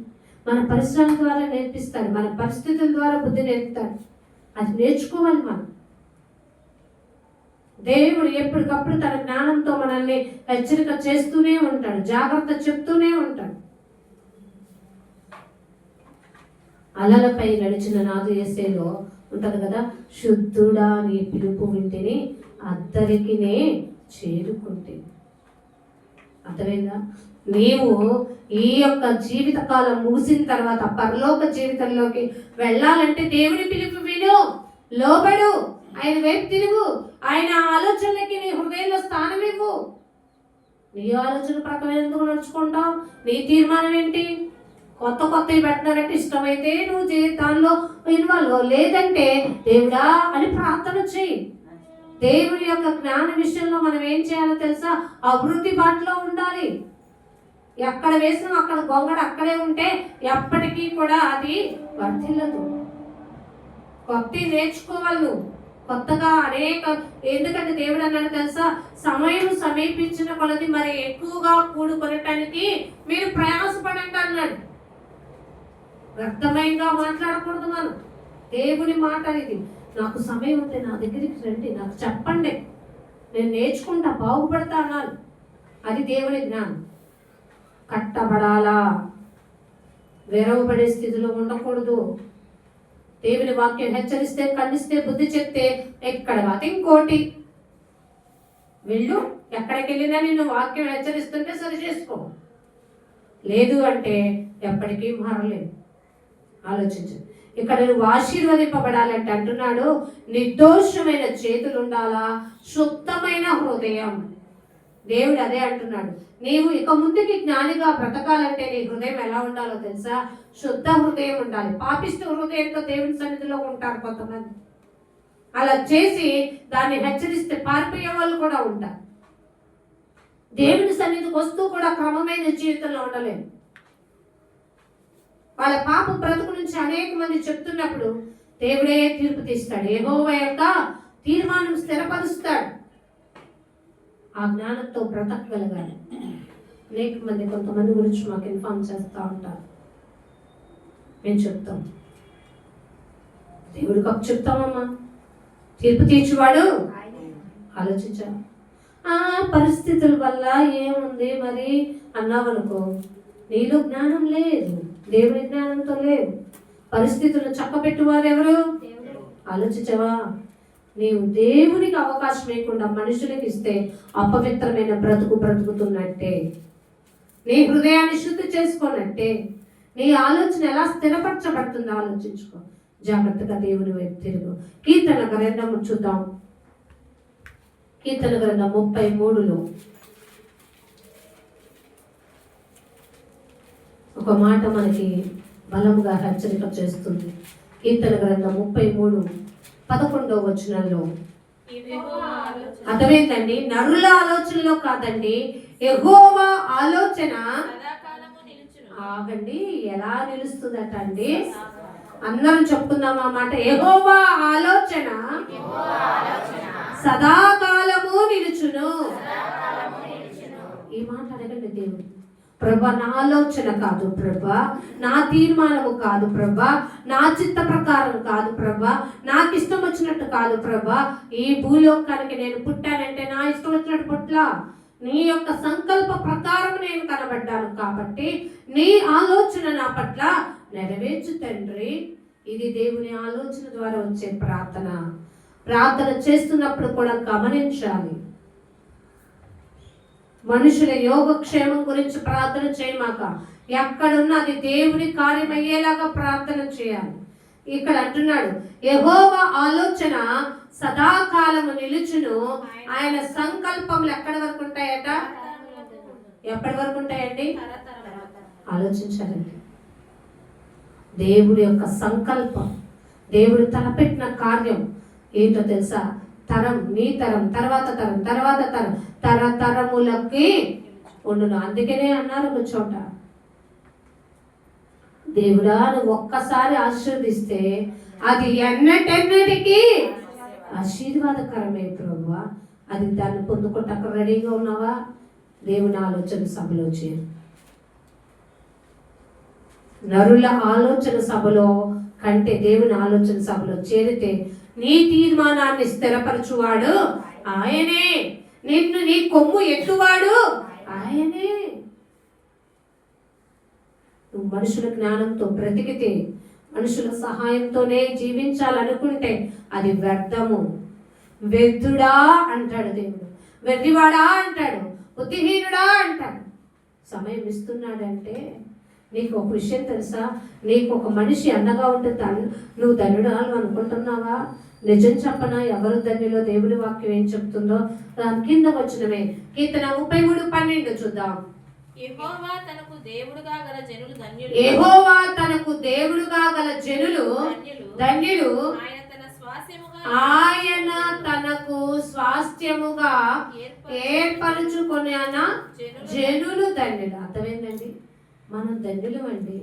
మన పరిశ్రమ ద్వారా నేర్పిస్తాడు, మన పరిస్థితుల ద్వారా బుద్ధి నేర్పుతాడు. అది నేర్చుకోవాలి మనం. దేవుడు ఎప్పటికప్పుడు తన జ్ఞానంతో మనల్ని హెచ్చరిక చేస్తూనే ఉంటాడు, జాగ్రత్త చెప్తూనే ఉంటాడు. అలలపై నడిచిన నాదు యేసేలో ఉంటది కదా, శుద్ధుడా నీ పిలుపు వింటిని అద్దరికినే చేరుకుంటే. అర్థమైందా? నీవు ఈ యొక్క జీవితకాలం ముగిసిన తర్వాత పరలోక జీవితంలోకి వెళ్ళాలంటే దేవుని పిలుపు విను, లోబడు, ఆయన వైపు తిరుగు, ఆయన ఆలోచనలకి నీ హృదయంలో స్థానం ఇవ్వు. నీ ఆలోచన ప్రకారం ఎందుకు నడుచుకుంటావు? నీ తీర్మానం ఏంటి? కొత్తవి పెట్టినారంటే ఇష్టమైతే నువ్వు దానిలో ఇన్వాల్వ్, లేదంటే దేవుడా అని ప్రార్థన చేయి. దేవుని యొక్క జ్ఞాన విషయంలో మనం ఏం చేయాలో తెలుసా? అభివృద్ధి బాటలో ఉండాలి. ఎక్కడ వేసినా అక్కడ గొంగడ అక్కడే ఉంటే ఎప్పటికీ కూడా అది వర్ధిల్లదు. కొత్త నేర్చుకోవాలి నువ్వు కొత్తగా అనేక. ఎందుకంటే దేవుడు అన్నాడు తెలుసా? సమయం సమీపించిన కొలది మరి ఎక్కువగా కూడుకొనటానికి మీరు ప్రయాసపడండి అన్నాడు. వ్యర్థమైనగా మాట్లాడకూడదు మనం. దేవుని మాట ఇది. నాకు సమయం ఉంటే నా దగ్గరికి రండి, నాకు చెప్పండి, నేను నేర్చుకుంటా, బాగుపడతా అన్నాను. అది దేవుని జ్ఞానం. కట్టబడాలా, విరవబడే స్థితిలో ఉండకూడదు. దేవుని వాక్యం హెచ్చరిస్తే, ఖండిస్తే, బుద్ధి చెప్తే ఎక్కడ కాదు ఇంకోటి వెళ్ళు. ఎక్కడికి వెళ్ళినా నిన్ను వాక్యం హెచ్చరిస్తుంటే సరి చేసుకో, లేదు అంటే ఎప్పటికీ మారలేదు. ఆలోచించు. ఇక్కడ నువ్వు ఆశీర్వదింపబడాలంటే అంటున్నాడు, నిర్దోషమైన చేతులు ఉండాలా, శుద్ధమైన హృదయం. దేవుడు అదే అంటున్నాడు. నీవు ఇక ముందుకి జ్ఞానిగా బ్రతకాలంటే నీ హృదయం ఎలా ఉండాలో తెలుసా? శుద్ధ హృదయం ఉండాలి. పాపిష్ట హృదయంతో దేవుని సన్నిధిలో ఉంటారు కొంతమంది. అలా చేసి దాన్ని హెచ్చరిస్తే పారిపోయే వాళ్ళు కూడా ఉంటారు. దేవుని సన్నిధికి వస్తూ కూడా క్రమమైన జీవితంలో ఉండలేము. వాళ్ళ పాప బ్రతుకు నుంచి అనేక మంది చెప్తున్నప్పుడు దేవుడే తీర్పు తీస్తాడు. యెహోవా యొక్క తీర్మానం స్థిరపరుస్తాడు. ఆ జ్ఞానంతో బ్రతకగలగాలి. అనేక మంది కొంతమంది గురించి మాకు ఇన్ఫార్మ్ చేస్తూ ఉంటారు. మేము చెప్తాం, దేవుడికి ఒక చెప్తామమ్మా, తీర్పు తీర్చువాడు. ఆలోచించా, పరిస్థితుల వల్ల ఏముంది మరి అన్నావనుకో, నీలో జ్ఞానం లేదు, దేవుని జ్ఞానంతో లేదు. పరిస్థితులను చక్కబెట్టువారు ఎవరు? ఆలోచించవా? నీవు దేవునికి అవకాశం లేకుండా మనుషులకు ఇస్తే అపవిత్రమైన బ్రతుకుతున్నట్టే. నీ హృదయాన్ని శుద్ధి చేసుకున్నట్టే. నీ ఆలోచన ఎలా స్థిరపరచబడుతుందో ఆలోచించుకో. జాగ్రత్తగా దేవుని వైపు తిరుగు. కీర్తన గ్రంథము చూద్దాం. కీర్తన గ్రంథం 33లో ఒక మాట మనకి బలముగా హెచ్చరిక చేస్తుంది. కీర్తన గ్రంథం 33:11 వచనంలో అర్థమేంటండి? నరుల ఆలోచనలో కాదండి, యెహోవా ఆలోచన ఆగండి. ఎలా నిలుస్తుందట అండి? అందరం చెప్పుకుందాం ఆ మాట. యెహోవా ఆలోచన సదాకాలము నిలుచును. ఈ మాట అడగండి దేవుడు. ప్రభా, నా ఆలోచన కాదు ప్రభా, నా తీర్మానము కాదు ప్రభా, నా చిత్త ప్రకారం కాదు ప్రభా, నాకు ఇష్టం వచ్చినట్టు కాదు ప్రభా. ఈ భూలోకానికి నేను పుట్టానంటే నా ఇష్టం వచ్చినట్టు పుట్లా, నీ యొక్క సంకల్ప ప్రకారం నేను కనబడ్డాను కాబట్టి నీ ఆలోచన నా పట్ల నెరవేర్చు తండ్రి. ఇది దేవుని ఆలోచన ద్వారా వచ్చే ప్రార్థన. ప్రార్థన చేస్తున్నప్పుడు కూడా గమనించాలి. మనుషుల యోగక్షేమం గురించి ప్రార్థన చేయమాక. ఎక్కడున్నా అది దేవుని కార్యం అయ్యేలాగా ప్రార్థన చేయాలి. ఇక్కడ అంటున్నాడు, యెహోవా ఆలోచన సదాకాలము నిలుచును, ఆయన సంకల్పములు ఎక్కడి వరకు ఉంటాయట? ఎప్పటి వరకు ఉంటాయండి? ఆలోచించాలండి. దేవుడి యొక్క సంకల్పం, దేవుడు తలపెట్టిన కార్యం ఏంటో తెలుసా? తరం, నీ తరం, తర్వాత తరం, తర్వాత తరం, తరతరములకి ఉండును. అందుకనే అన్నారు ఒక చోట, దేవుడా నువ్వు ఒక్కసారి ఆశీర్వదిస్తే అది ఎన్నటెన్నటికీ ఆశీర్వాదకరమే ప్రభువా. అది దాన్ని పొందుకోవటానికి రెడీగా ఉన్నావా? దేవుని ఆలోచన సభలో చేరు. నరుల ఆలోచన సభలో కంటే దేవుని ఆలోచన సభలో చేరితే నీ తీర్మానాన్ని స్థిరపరచువాడు ఆయనే, నిన్ను నీ కొమ్ము ఎత్తువాడు ఆయనే. నువ్వు మనుషుల జ్ఞానంతో బ్రతికితే, మనుషుల సహాయంతోనే జీవించాలనుకుంటే అది వ్యర్థము. వ్యర్థుడా అంటాడు దేవుడు, వెర్రివాడా అంటాడు, బుద్ధిహీనుడా అంటాడు. సమయం ఇస్తున్నాడంటే నీకు ఒక విషయం తెలుసా? నీకు ఒక మనిషి అన్నగా ఉంటే నువ్వు ధన్యుడాలు అనుకుంటున్నావా? నిజం చెప్పనా? ఎవరు ధన్యులో దేవుడి వాక్యం ఏం చెప్తుందో దాని కింద వచ్చినవే. కీర్తన 33:12 చూద్దాం. యెహోవా తనకు దేవుడుగా గల జనులు ధన్యులు. యెహోవా తనకు దేవుడుగా గల జనులు ధన్యులు. ఆయన తనకు స్వాస్థ్యముగా ఏర్పరచుకునే జనులు ధన్యులు. అర్థమైందండి? మనం ధన్యులు అండి.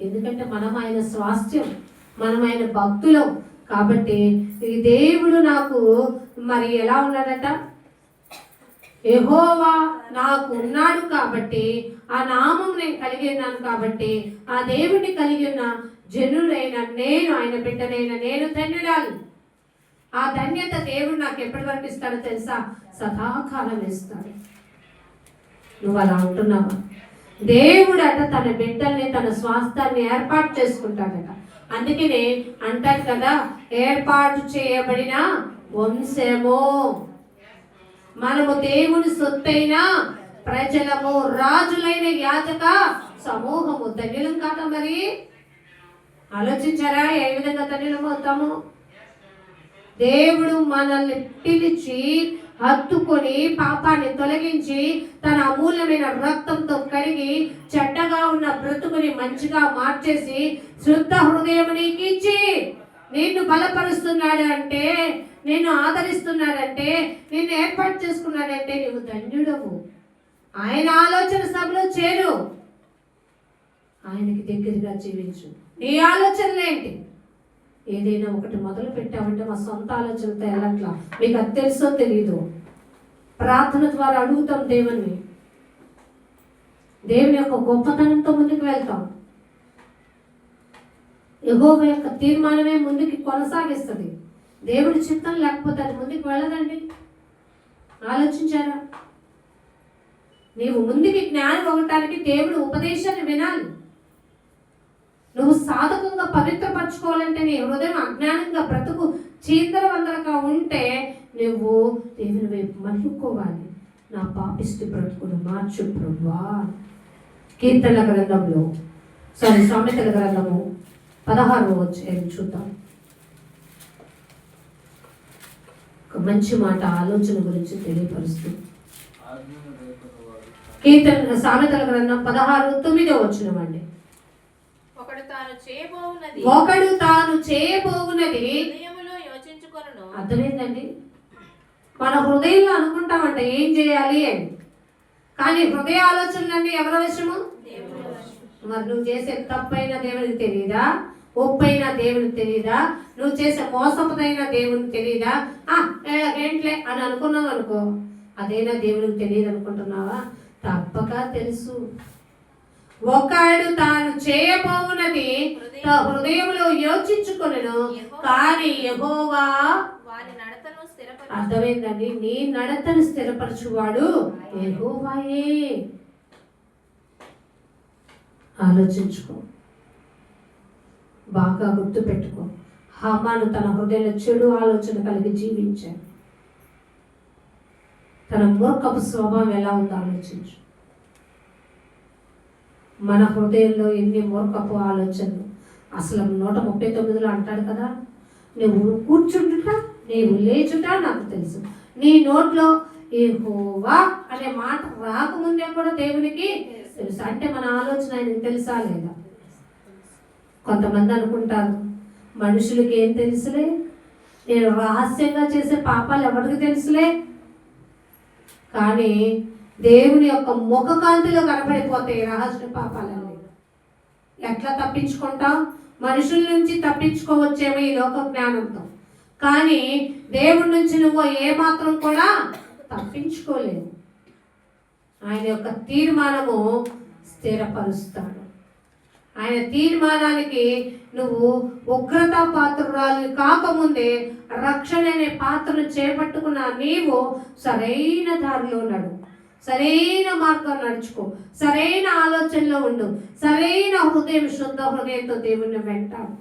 ఎందుకంటే మనం ఆయన స్వాస్థ్యం, మనం ఆయన భక్తులం. కాబట్టి ఈ దేవుడు నాకు మరి ఎలా ఉన్నాడట? యెహోవా నాకు ఉన్నాడు కాబట్టి, ఆ నామం నేను కలిగి ఉన్నాను కాబట్టి, ఆ దేవుడిని కలిగి ఉన్న జనుడైన నేను, ఆయన బిడ్డనైన నేను ధన్యురాలు. ఆ ధన్యత దేవుడు నాకు ఎప్పటి వరకు ఇస్తాడో తెలుసా? సదాకాలం ఇస్తాడు. నువ్వు అలా ఉంటున్నావా? దేవుడట తన బిడ్డల్ని, తన స్వాస్థాన్ని ఏర్పాటు చేసుకుంటాడట. అందుకనే అంటాడు కదా, ఏర్పాటు చేయబడిన వంశము, మనము దేవుని సొత్తైన ప్రజలము, రాజులైన యాజక సమూహము. ధన్యులం కాదా? మరి ఆలోచించారా ఏ విధంగా ధన్యులం అవుతాము? దేవుడు మనల్ని పిలిచి హత్తుకొని పాపాన్ని తొలగించి తన అమూల్యమైన రక్తంతో కడిగి చెడ్డగా ఉన్న బ్రతుకుని మంచిగా మార్చేసి శుద్ధ హృదయం నీకు ఇచ్చి నిన్ను బలపరుస్తున్నాడు అంటే, నిన్ను ఆదరిస్తున్నాడంటే, నిన్ను ఏర్పాటు చేసుకున్నాడంటే నువ్వు ధన్యుడవు. ఆయన ఆలోచన సభలో చేరు, ఆయనకి దగ్గరగా జీవించు. నీ ఆలోచనలేంటి? ఏదైనా ఒకటి మొదలు పెట్టామంటే మా సొంత ఆలోచనతో వెళ్ళట్లా. మీకు అది తెలుసో తెలీదు. ప్రార్థన ద్వారా అడుగుతాం దేవుని, దేవుని యొక్క గొప్పతనంతో ముందుకు వెళ్తాం. యెహోవా యొక్క తీర్మానమే ముందుకు కొనసాగిస్తుంది. దేవుడి చిత్తం లేకపోతే అది ముందుకు వెళ్ళదండి. ఆలోచించారా? నీవు ముందుకి జ్ఞానం అవ్వటానికి దేవుడు ఉపదేశాన్ని వినాలి. నువ్వు సాధకంగా పవిత్రపరచుకోవాలంటే నీ హృదయం అజ్ఞానంగా బ్రతుకు చీందరవందరగా ఉంటే నువ్వు దేవుని వైపు మలుపుకోవాలి. నా పాపిష్టి బ్రతుకును మార్చు ప్రభువా. కీర్తనల గ్రంథంలో సామెతల గ్రంథము 16వ అధ్యాయం చూద్దాం. ఒక మంచి మాట ఆలోచన గురించి తెలియపరుస్తూ, కీర్తన సామెతల గ్రంథం 16:9 వచనమండి. ఒకడు తాను చేయబోవున్నది అర్థమైందండి. మన హృదయంలో అనుకుంటామంట ఏం చేయాలి అని, కానీ హృదయ ఆలోచనలన్నీ ఎవరి వశము? మరి నువ్వు చేసే తప్పైన దేవునికి తెలియదా? ఒప్పైన దేవునికి తెలియదా? నువ్వు చేసే మోసపుదైన దేవునికి తెలియదా? ఏంట్లే అని అనుకున్నావు అనుకో, అదైనా దేవునికి తెలియదు అనుకుంటున్నావా? తప్పక తెలుసు. ఒకడు తాను చేయబోవున్నది హృదయంలో యోచించుకొనెను, కానీ యెహోవా అర్థమైందండి, నీ నడతను స్థిరపరచువాడు యెహోవాయే. ఆలోచించుకో, బాగా గుర్తు పెట్టుకో. హామాను తన హృదయంలో చెడు ఆలోచన కలిగి జీవించాడు. తన మూర్ఖపు స్వభావం ఎలా ఉందో ఆలోచించు. మన హృదయంలో ఎన్ని మూర్ఖపు ఆలోచనలు, అసలు 139లో అంటాడు కదా, నువ్వు కూర్చుంటుట నీవు లేచుట నాకు తెలుసు. నీ నోట్లో యెహోవా అనే మాట రాకముందే కూడా దేవునికి తెలుసు. అంటే మన ఆలోచన ఆయనకు తెలుసా లేదా? కొంతమంది అనుకుంటారు మనుషులకి ఏం తెలుసులే, నేను రహస్యంగా చేసే పాపాలు ఎవరికి తెలుసులే. కానీ దేవుని యొక్క ముఖకాంతిలో కనపడిపోతాయి రహస్య పాపాలన్నీ. ఎట్లా తప్పించుకుంటాం? మనుషుల నుంచి తప్పించుకోవచ్చేమో ఈ లోక జ్ఞానంతో, కానీ దేవుడి నుంచి నువ్వు ఏమాత్రం కూడా తప్పించుకోలేవు. ఆయన యొక్క తీర్మానము స్థిరపరుస్తాడు. ఆయన తీర్మానానికి నువ్వు ఉగ్రత పాత్రురాలు కాకముందే రక్షణ అనే పాత్రను చేపట్టుకున్న నీవు సరైన దారిలో నడు, సరైన మార్గం నడుచుకో, సరైన ఆలోచనలో ఉండు, సరైన హృదయం శుద్ధ హృదయంతో దేవుణ్ణి వెంటాడు.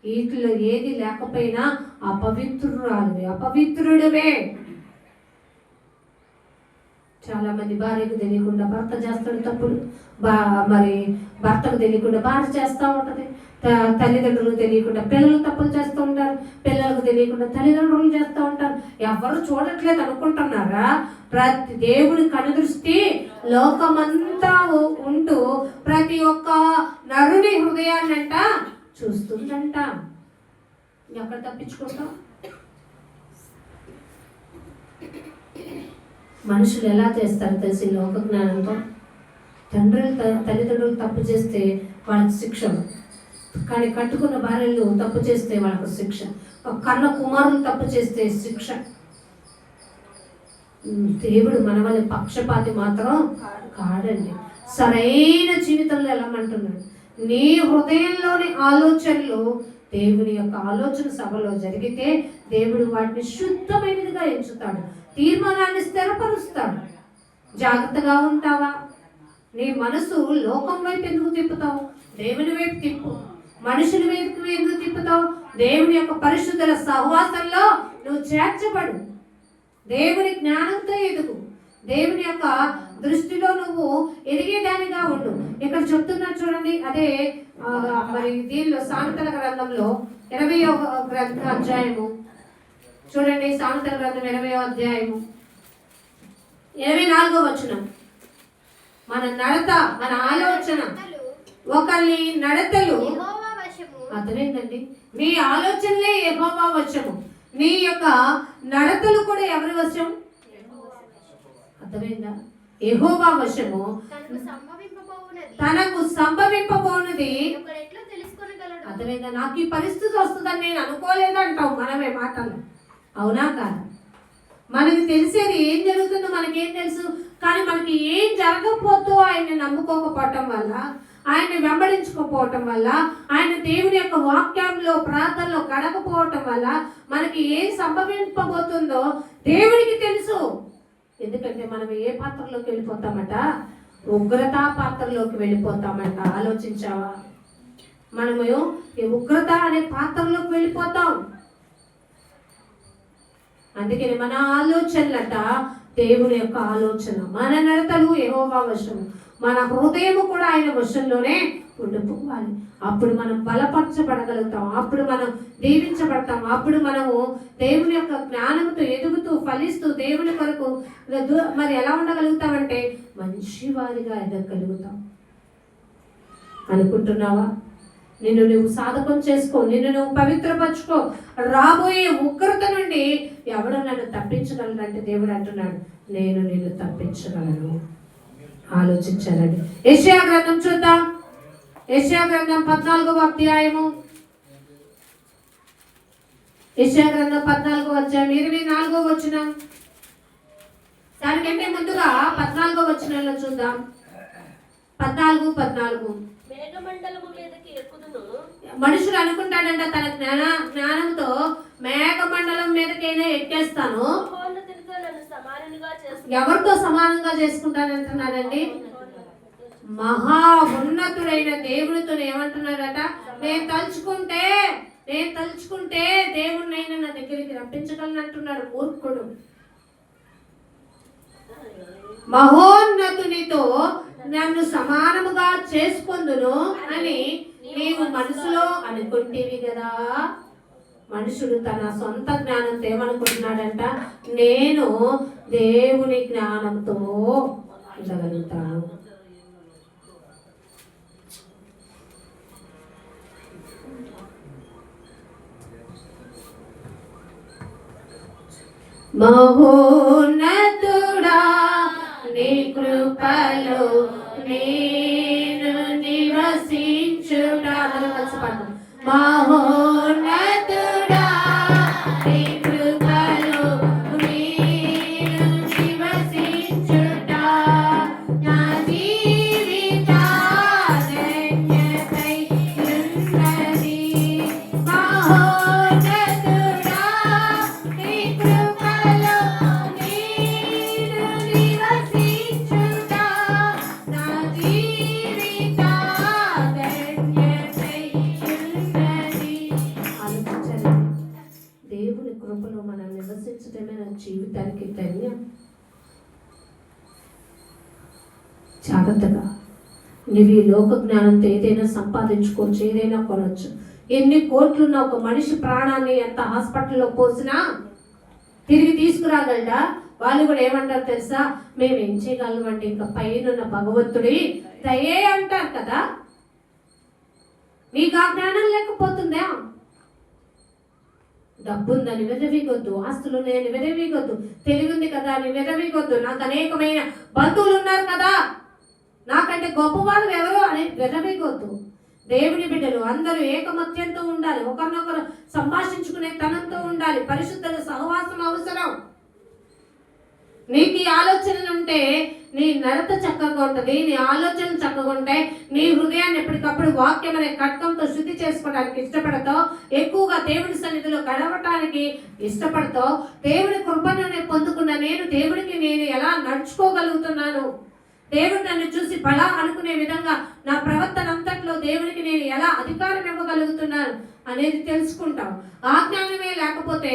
వీటిలో ఏది లేకపోయినా అపవిత్రురాలువే, అపవిత్రుడివే. చాలా మంది భార్యకు తెలియకుండా భర్త చేస్తాడు తప్పులు, మరి భర్తకు తెలియకుండా భార్య చేస్తూ ఉంటుంది, తల్లిదండ్రులకు తెలియకుండా పిల్లలు తప్పులు చేస్తూ ఉంటారు, పిల్లలకు తెలియకుండా తల్లిదండ్రులు చేస్తూ ఉంటారు. ఎవరు చూడట్లేదు అనుకుంటున్నారా? ప్రతి దేవుని కనుదృష్టి లోకమంతా ఉంటూ ప్రతి ఒక్క నరుని హృదయాన్నంట చూస్తుందంట. ఎక్కడ తప్పించుకుంటాం? మనుషులు ఎలా చేస్తారు తెలిసి లోక జ్ఞానంతో? తల్లిదండ్రులు తప్పు చేస్తే వాళ్ళకి శిక్ష, కానీ కట్టుకున్న భార్యలు తప్పు చేస్తే వాళ్ళకు శిక్ష, కన్న కుమారులు తప్పు చేస్తే శిక్ష. దేవుడు మన వల్ల పక్షపాతి మాత్రం కాడండి. సరైన జీవితంలో వెళ్ళమంటున్నాడు. నీ హృదయంలోని ఆలోచనలు దేవుని యొక్క ఆలోచన సభలో జరిగితే దేవుడు వాటిని శుద్ధమైనదిగా ఎంచుతాడు, తీర్మానాన్ని స్థిరపరుస్తాడు. జాగ్రత్తగా ఉంటావా? నీ మనసు లోకం వైపు ఎందుకు తిప్పుతావు? దేవుని వైపు తిప్పు. మనుషుల వైపు ఎందుకు తిప్పుతావు? దేవుని యొక్క పరిశుద్ధుల సహవాసంలో నువ్వు చేర్చబడు. దేవుని జ్ఞానంతో ఎదుగు. దేవుని యొక్క దృష్టిలో నువ్వు ఎదిగేదానిగా ఉండు. ఇక్కడ చెప్తున్నా చూడండి, అదే మరి దీనిలో సామెతల గ్రంథంలో 20వ అధ్యాయము చూడండి. సామెతల గ్రంథం 20వ అధ్యాయము 24వ వచనం. మన నడత, మన ఆలోచన, ఒకరి నడతలు అర్థమైందండి. నీ ఆలోచనలే యెహోవా వశము, నీ యొక్క నడతలు కూడా ఎవరి వశం? అర్థమైందా? యెహోవా వశము. తనకు సంభవింపబోనది అర్థమైందా? నాకు ఈ పరిస్థితి వస్తుందని నేను అనుకోలేదంటావు మనమే మాటలు, అవునా కాదు? మనకి తెలిసేది ఏం జరుగుతుందో మనకేం తెలుసు, కానీ మనకి ఏం జరగకపోతే ఆయన్ని నమ్ముకోకపోవటం వల్ల, ఆయన్ని వెంబడించుకోపోవటం వల్ల, ఆయన దేవుని యొక్క వాక్యంలో ప్రార్థనలో గడకపోవటం వల్ల మనకి ఏం సంభవింపబోతుందో దేవునికి తెలుసు. ఎందుకంటే మనం ఏ పాత్రలోకి వెళ్ళిపోతామట? ఉగ్రతా పాత్రలోకి వెళ్ళిపోతామంట. ఆలోచించావా? మనము ఈ ఉగ్రత అనే పాత్రలోకి వెళ్ళిపోతాం. అందుకని మన ఆలోచనలట దేవుని యొక్క ఆలోచన, మన నడతలు యెహోవా వశము, మన హృదయము కూడా ఆయన వశంలోనే ఉండిపోవాలి. అప్పుడు మనం బలపరచబడగలుగుతాం, అప్పుడు మనం దీవించబడతాం, అప్పుడు మనము దేవుని యొక్క జ్ఞానంతో ఎదుగుతూ ఫలిస్తూ దేవుని కొరకు మరి ఎలా ఉండగలుగుతామంటే మంచి వారిగా ఎదగలుగుతాం. అనుకుంటున్నావా? నిన్ను నువ్వు సాధకం చేసుకో, నిన్ను నువ్వు పవిత్రపరచుకో. రాబోయే ఉగ్రత నుండి ఎవడు నన్ను తప్పించగలరంటే దేవుడు అంటున్నాడు, నేను నిన్ను తప్పించగలను. ఆలోచించాలండి. యెషయా గ్రంథం చూద్దాం. యెషయా గ్రంథం 14వ అధ్యాయము, యెషయా గ్రంథం 14వ అధ్యాయం 24వ వచనం. దానికంటే ముందుగా 14వ వచనంలో చూద్దాం. 14 మేఘమండలము మీదకి ఎక్కుదును. మనుషులు అనుకుంటాడంట తన జ్ఞానంతో మేఘమండలం మీదకైనా ఎక్కేస్తాను. ఎవరితో సమానంగా చేసుకుంటానంటున్నాడండి? మహా ఉన్నతుడైన దేవునితో ఏమంటున్నాడట? నేను తలుచుకుంటే దేవుడినైనా నా దగ్గరికి రప్పించగలను అంటున్నాడు మూర్ఖుడు. మహోన్నతునితో నన్ను సమానముగా చేసుకొందును అని నీవు మనసులో అనుకుంటేవి కదా. మనుషుడు తన సొంత జ్ఞానంతో ఏమనుకుంటున్నాడంట, నేను దేవుని జ్ఞానంతో ఉండగలుగుతాను. మహోన్నతుడా నీ కృపలో నేను నివసించుట. మహోన్నతుడా నీ కృపలో నేను నివసించుట. నా జీవిత ధన్యతై ఉన్నది. మహోన్నతుడా నీ కృపలో నేను నివసించుట. నా జీవిత ధన్యతై ఉన్నది. ఆలోచించండి, దేవుని కృపలో మనం నివసించడమే నా జీవితానికి ధన్యం. జాగ్రత్తగా నువ్వు ఈ లోక జ్ఞానంతో ఏదైనా సంపాదించుకోవచ్చు, ఏదైనా కొనవచ్చు. ఎన్ని కోట్లున్న ఒక మనిషి ప్రాణాన్ని ఎంత హాస్పిటల్లో పోసినా తిరిగి తీసుకురాగలడా? వాళ్ళు కూడా ఏమంటారు తెలుసా, మేము ఏం చేయగలమండి, ఇంకా పైన భగవంతుడి దయే అంటారు కదా. నీకు ఆ జ్ఞానం లేకపోతుందా? డబ్బుందని విరవీగొద్దు, ఆస్తులు నేను విరవీగొద్దు, తెలివి ఉంది కదా అని విరవీగొద్దు, నాకు అనేకమైన బంధువులు ఉన్నారు కదా, నాకంటే గొప్పవాళ్ళు ఎవరు అని విరవీగొద్దు. దేవుని బిడ్డలు అందరూ ఏకమత్యంతో ఉండాలి, ఒకరినొకరు సంభాషించుకునే తనంతో ఉండాలి. పరిశుద్ధుల సహవాసం అవసరం. నీకు ఈ ఆలోచనలు ఉంటే నీ నడత చక్కగా ఉంటుంది, నీ ఆలోచనలు చక్కగా ఉంటాయి. నీ హృదయాన్ని ఎప్పటికప్పుడు వాక్యం అనే ఖడ్గంతో శుద్ధి చేసుకోవడానికి ఇష్టపడతావు. ఎక్కువగా దేవుని సన్నిధిలో గడవటానికి ఇష్టపడతావు. దేవుని కృపను పొందుకున్న నేను దేవుడికి నేను ఎలా నడుచుకోగలుగుతున్నాను, దేవుడు నన్ను చూసి బలా అనుకునే విధంగా నా ప్రవర్తన అంతట్లో దేవునికి నేను ఎలా అధికారం ఇవ్వగలుగుతున్నాను అనేది తెలుసుకుంటాం. ఆ జ్ఞానమే లేకపోతే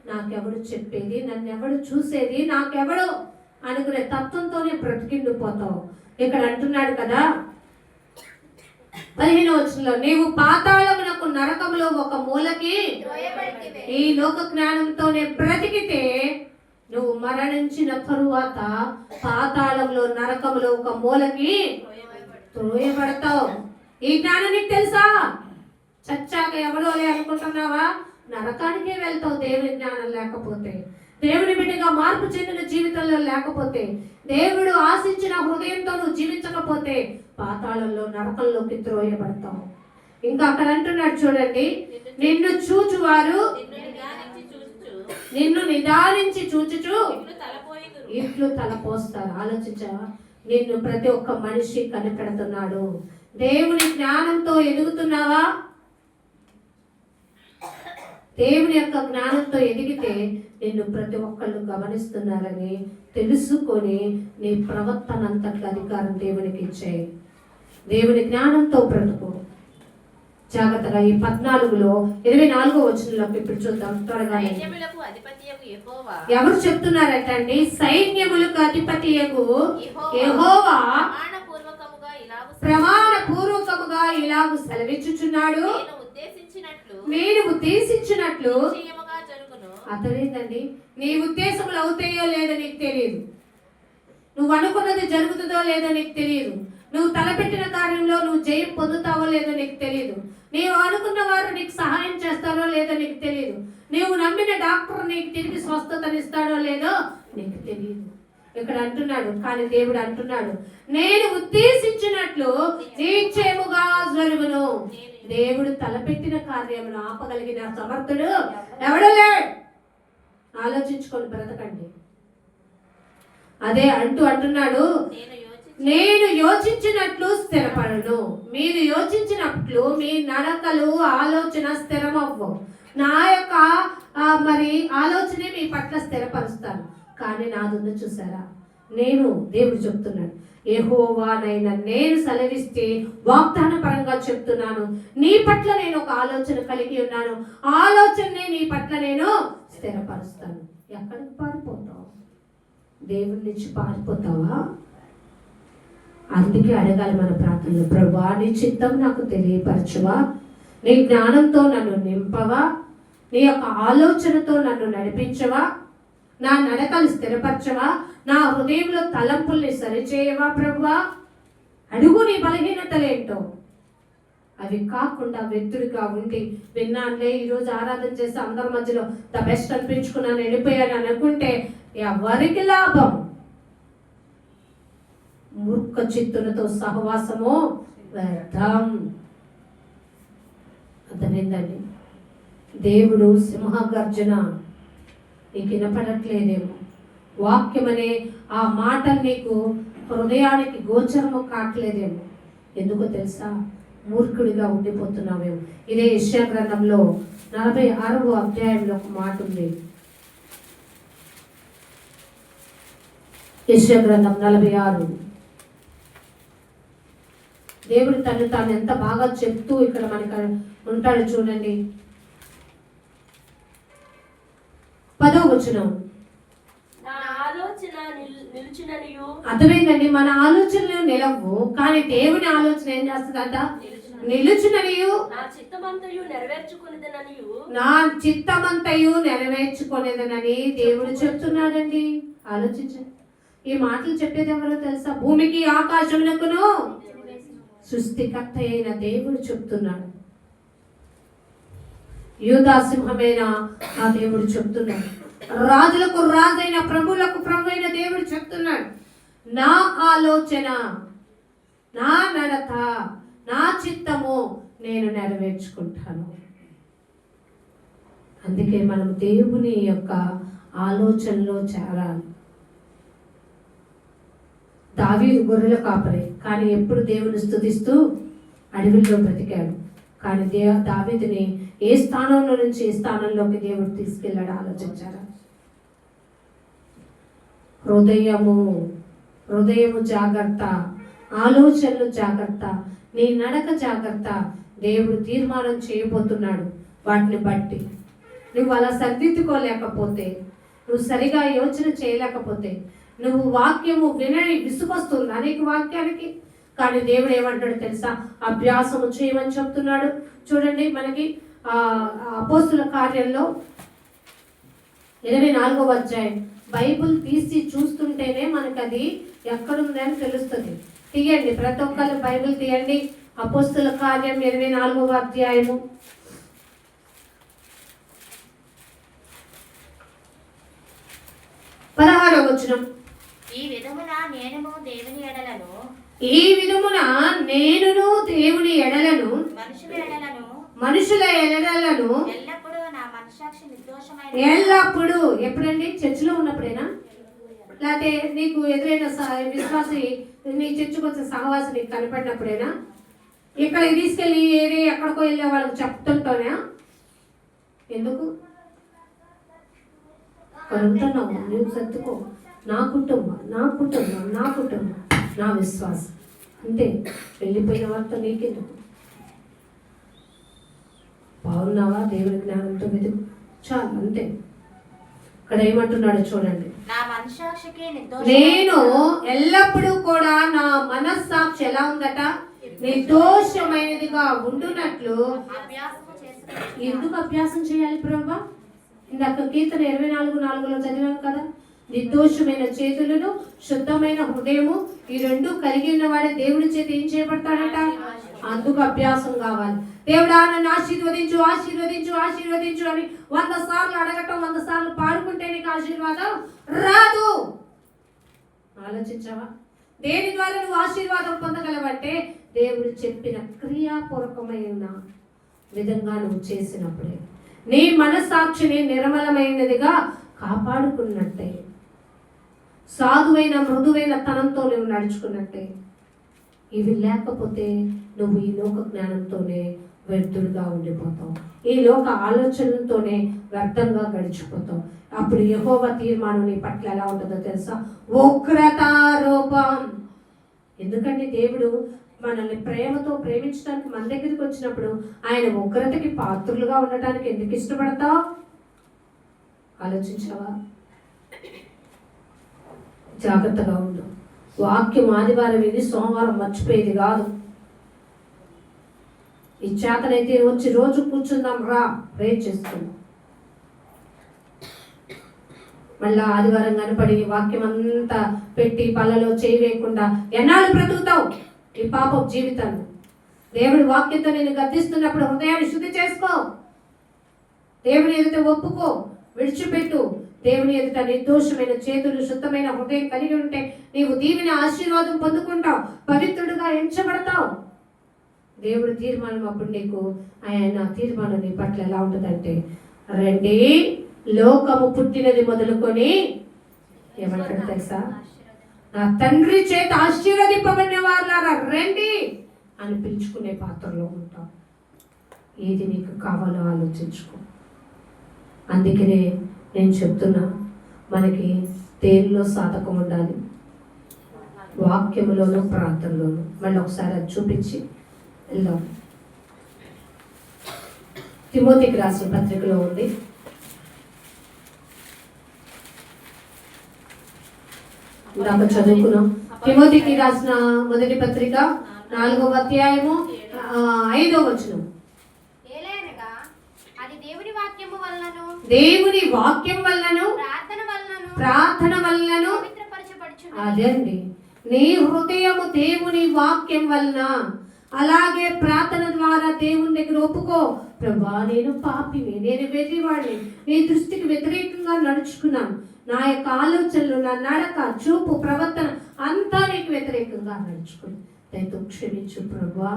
నాకెవడు చెప్పేది, నన్ను ఎవడు చూసేది, నాకెవడు అనుకునే తత్వంతోనే బ్రతికిండిపోతావు. ఇక్కడ అంటున్నాడు కదా 15వ వచనంలో, నీవు పాతాళమునకు నరకములో ఒక మూలకి ఈ లోక జ్ఞానంతోనే బ్రతికితే నువ్వు మరణించిన తరువాత పాతాళంలో నరకంలో ఒక మూలకి త్రోయబడతావు. ఈ జ్ఞానం నీకు తెలుసా? చచ్చాక ఎవడో అనుకుంటున్నావా? నరకానికే వెళ్తావు దేవుని జ్ఞానం లేకపోతే. దేవుని బిడ్డగా మార్పు చెందిన జీవితంలో లేకపోతే, దేవుడు ఆశించిన హృదయంతో నువ్వు జీవించకపోతే పాతాళంలో నరకంలోకి త్రోయబడతావు. ఇంకా అక్కడ అంటున్నాడు చూడండి, నిన్ను చూచువారు నిన్ను నిదానించి చూచుచు ఇట్లు తలపోస్తారు. ఆలోచించావా? నిన్ను ప్రతి ఒక్క మనిషి కనిపెడుతున్నాడు. దేవుని జ్ఞానంతో ఎదుగుతున్నావా? దేవుని యొక్క జ్ఞానంతో ఎదిగితే నిన్ను ప్రతి ఒక్కళ్ళు గమనిస్తున్నారని తెలుసుకొని నీ ప్రవర్తన అంతటి అధికారం దేవునికి ఇచ్చాయి. దేవుని జ్ఞానంతో బ్రతుకు. జాగ్రత్తగా ఈ 14లో 24వ వచనంలోకి ఇప్పుడు చూద్దాం త్వరగా. ఎవరు చెప్తున్నారటండి? సైన్యములకు అధిపతియగు యెహోవా ప్రమాణ పూర్వకముగా ఇలాగు సెలవిచ్చుచున్నాడు, నేను ఉద్దేశించినట్లు. అతనేందండి, నీ ఉద్దేశములు అవుతాయో లేదో నీకు తెలియదు, నువ్వు అనుకున్నది జరుగుతుందో లేదో నీకు తెలియదు, నువ్వు తలపెట్టిన కార్యంలో నువ్వు జయం పొందుతావో లేదో నీకు తెలియదు, నీవు అనుకున్న వారు నీకు సహాయం చేస్తారో లేదో నీకు తెలియదు, నీవు నమ్మిన డాక్టర్ నీకు తిరిగి స్వస్థతనిస్తాడో లేదో నీకు తెలియదు. ఇక్కడ అంటున్నాడు, కానీ దేవుడు అంటున్నాడు, నేను ఉద్దేశించినట్లు నిశ్చయముగా జరుగును. దేవుడు తలపెట్టిన కార్యమును ఆపగలిగిన సమర్థుడు ఎవడలే. ఆలోచించుకొని బ్రతకండి. అదే అంటున్నాడు, నేను యోచించినట్లు స్థిరపడను. మీరు యోచించినట్లు మీ నడకలు ఆలోచన స్థిరమవ్వవు. నా యొక్క మరి ఆలోచనే మీ పట్ల స్థిరపరుస్తాను. కానీ నాదుందో చూసారా? నేను దేవుడు చెప్తున్నాడు, యెహోవానైనా నేను సెలవిస్తే వాగ్దాన పరంగా చెప్తున్నాను, నీ పట్ల నేను ఒక ఆలోచన కలిగి ఉన్నాను, ఆలోచననే నీ పట్ల నేను స్థిరపరుస్తాను. ఎక్కడికి పారిపోతావు? దేవుడి నుంచి పారిపోతావా? అందుకే అడగాలి మన ప్రార్థనలు, ప్రభువా నీ చిత్తం నాకు తెలియపరచువా, నీ జ్ఞానంతో నన్ను నింపవా, నీ యొక్క ఆలోచనతో నన్ను నడిపించవా, నా నడకలు స్థిరపరచవా, నా హృదయంలో తలంపుల్ని సరిచేయవా ప్రభువా. అడుగు నీ బలహీనతలేంటో. అవి కాకుండా వ్యక్తుడిగా ఉండి విన్నానులే ఈరోజు ఆరాధన చేసి అందరి మధ్యలో ద బెస్ట్ అనిపించుకున్నాను వెళ్ళిపోయాను అనుకుంటే ఎవరికి లాభం? మూర్ఖ చిత్తులతో సహవాసము వ్యర్థం. అర్థమైందండి? దేవుడు సింహగర్జన నీకు వినపడట్లేదేమో, వాక్యం అనే ఆ మాట నీకు హృదయానికి గోచరము కావట్లేదేమో. ఎందుకో తెలుసా? మూర్ఖుడిగా ఉండిపోతున్నామేమో. ఇదే యెషయా గ్రంథంలో 46వ అధ్యాయంలో ఒక మాట ఉంది. యెషయా గ్రంథం 46. దేవుడు తను తాను ఎంత బాగా చెప్తూ ఇక్కడ మనకు ఉంటాడు చూడండి. 10వ వచనం. అర్థమైందండి? మన ఆలోచనలు నిలవు, కానీ దేవుని ఆలోచన ఏం చేస్తుందంట? నిలుచుననియు నా చిత్తమంతయు నెరవేర్చుకునేదనని దేవుడు చెప్తున్నాడండి. ఆలోచించండి. ఈ మాటలు చెప్పేది ఎవరో తెలుసా? భూమికి ఆకాశమునకును సృష్టికర్త అయిన దేవుడు చెప్తున్నాడు. యూదా సింహమైన ఆ దేవుడు చెప్తున్నాడు. రాజులకు రాజైన ప్రభువులకు ప్రభు అయిన దేవుడు చెప్తున్నాడు, నా ఆలోచన, నా నడత, నా చిత్తము నేను నెరవేర్చుకుంటాను. అందుకే మనం దేవుని యొక్క ఆలోచనలో చేరాలి. దావీదు గొర్రెల కాపరి, కానీ ఎప్పుడు దేవుని స్తుతిస్తూ అడవిలో బ్రతికాడు. కానీ దావీదుని ఏ స్థానంలో నుంచి ఏ స్థానంలోకి దేవుడు తీసుకెళ్ళాడు ఆలోచించారా? హృదయము జాగ్రత్త, ఆలోచనలు జాగ్రత్త, నీ నడక జాగ్రత్త. దేవుడు తీర్మానం చేయబోతున్నాడు. వాటిని బట్టి నువ్వు అలా సర్దిద్దుకోలేకపోతే, నువ్వు సరిగా యోచన చేయలేకపోతే, నువ్వు వాక్యము వినని విసుకొస్తుంది అనేక వాక్యానికి. కానీ దేవుడు ఏమంటాడు తెలుసా? అభ్యాసము చేయమని చెప్తున్నాడు. చూడండి, మనకి అపోస్తుల కార్యంలో 24వ అధ్యాయం. బైబుల్ తీసి చూస్తుంటేనే మనకు అది ఎక్కడుంది అని తెలుస్తుంది. తీయండి, ప్రతి ఒక్కరు బైబిల్ తీయండి. అపోస్తుల కార్యం 24వ అధ్యాయము 16వ వచనం. ఈ విధమున నేనును దేవుని ఎడలను మనుషుల ఎడలను ఎల్లప్పుడూ. ఎప్పుడండి? చర్చిలో ఉన్నప్పుడేనా? లేకపోతే నీకు ఎదురైన విశ్వాసి, నీ చర్చకు వచ్చిన సహవాసి నీకు కనపడినప్పుడేనా? ఇక్కడ తీసుకెళ్ళి ఎక్కడికో వెళ్ళే వాళ్ళకి చెప్తుంటానా? ఎందుకు అంటున్నావు? నువ్వు సర్దుకో. నా కుటుంబం, నా విశ్వాసం అంతే. వెళ్ళిపోయిన వారితో నీకెందుకు? బాగున్నావా? దేవుని జ్ఞానంతో వెతుకు, చాలు, అంతే. ఇక్కడ ఏమంటున్నాడు చూడండి. నేను ఎల్లప్పుడూ కూడా నా మనస్సాక్షి ఎలా ఉందట? నిర్దోషమైనదిగా ఉండునట్లు. ఎందుకు అభ్యాసం చేయాలి ప్రభా? ఇందాక కీర్తన 24:4 చదివాం కదా. నిర్దోషమైన చేతులను, శుద్ధమైన హృదయము, ఈ రెండు కలిగి ఉన్నవాడే దేవుడి చేత ఏం చేయబడతాడట? అందుకు అభ్యాసం కావాలి. దేవుడా నన్ను ఆశీర్వదించు అని 100 సార్లు అడగటం, 100 సార్లు పాడుకుంటే నీకు ఆశీర్వాదం రాదు. ఆలోచించావా? దేని ద్వారా నువ్వు ఆశీర్వాదం పొందగలవంటే దేవుడు చెప్పిన క్రియాపూర్వకమైన విధంగా నువ్వు చేసినప్పుడే, నీ మనస్సాక్షిని నిర్మలమైనదిగా కాపాడుకున్నట్టే, సాధువైన మృదువైన తనంతో నువ్వు నడుచుకున్నట్టే. ఇవి లేకపోతే నువ్వు ఈ లోక జ్ఞానంతోనే వ్యర్థులుగా ఉండిపోతావు, ఈ లోక ఆలోచనలతోనే వ్యర్థంగా గడిచిపోతావు. అప్పుడు యెహోవా తీర్మానం నీ పట్ల ఎలా ఉంటుందో తెలుసా? ఉగ్రతారూపం. ఎందుకంటే దేవుడు మనల్ని ప్రేమతో ప్రేమించడానికి మన దగ్గరికి వచ్చినప్పుడు ఆయన ఉగ్రతకి పాత్రులుగా ఉండటానికి ఎందుకు ఇష్టపడతావు? ఆలోచించావా? జాగ్రత్తగా ఉండు. వాక్యం ఆదివారం ఇది, సోమవారం మర్చిపోయేది కాదు. ఈ చేతనైతే వచ్చి రోజు కూర్చుందాం రా, ప్రే చేసుకుందాం. మళ్ళా ఆదివారం కనపడి వాక్యం అంతా పెట్టి పళ్ళలో చేయి వేయకుండా ఎన్నాళ్ళు బ్రతుకుతావు ఈ పాపం జీవితాన్ని? దేవుడి వాక్యంతో నేను గద్దిస్తున్నప్పుడు హృదయాన్ని శుద్ధి చేసుకో, దేవుని ఎదుట ఒప్పుకో, విడిచిపెట్టు. దేవుని ఎదుట నిర్దోషమైన చేతులు, శుద్ధమైన హృదయం కలిగి ఉంటే నీవు దీవెన ఆశీర్వాదం పొందుకుంటావు, పవిత్రుడుగా ఎంచబడతావు. దేవుడి తీర్మానం అప్పుడు నీకు, ఆయన తీర్మానం నీ పట్ల ఎలా ఉంటుందంటే, రండి లోకము పుట్టినది మొదలుకొని ఏమంటాడు తెలుసా, నా తండ్రి చేత ఆశీర్వదింపబడిన వాళ్ళారా రండి అని పిలుచుకునే పాత్రలో ఉంటాం. ఏది నీకు కావాలో ఆలోచించుకో. అందుకనే నేను చెప్తున్నా, మనకి దేనిలో సాధకం ఉండాలి, వాక్యములోను ప్రార్థనలోను. మళ్ళీ ఒకసారి అది చూపించి వెళ్దాం. తిమోతికి రాసిన పత్రికలో ఉంది, ఇందాక చదువుకున్నాం. తిమోతికి రాసిన మొదటి పత్రిక 4వ అధ్యాయము 5వ వచనం. దేవుని వాక్యం వలనను ప్రార్థన వలనను అదే అండి, నీ హృదయము దేవుని వాక్యం వలన, అలాగే ప్రార్థన ద్వారా దేవుని దగ్గర ఒప్పుకో, ప్రభా నేను పాపిని, నేను వెర్రివాడిని, నీ దృష్టికి వ్యతిరేకంగా నడుచుకున్నాను, నా యొక్క ఆలోచనలు, నా నడక, చూపు, ప్రవర్తన అంతా నీకు వ్యతిరేకంగా నడుచుకుని దయతో క్షమించు ప్రభా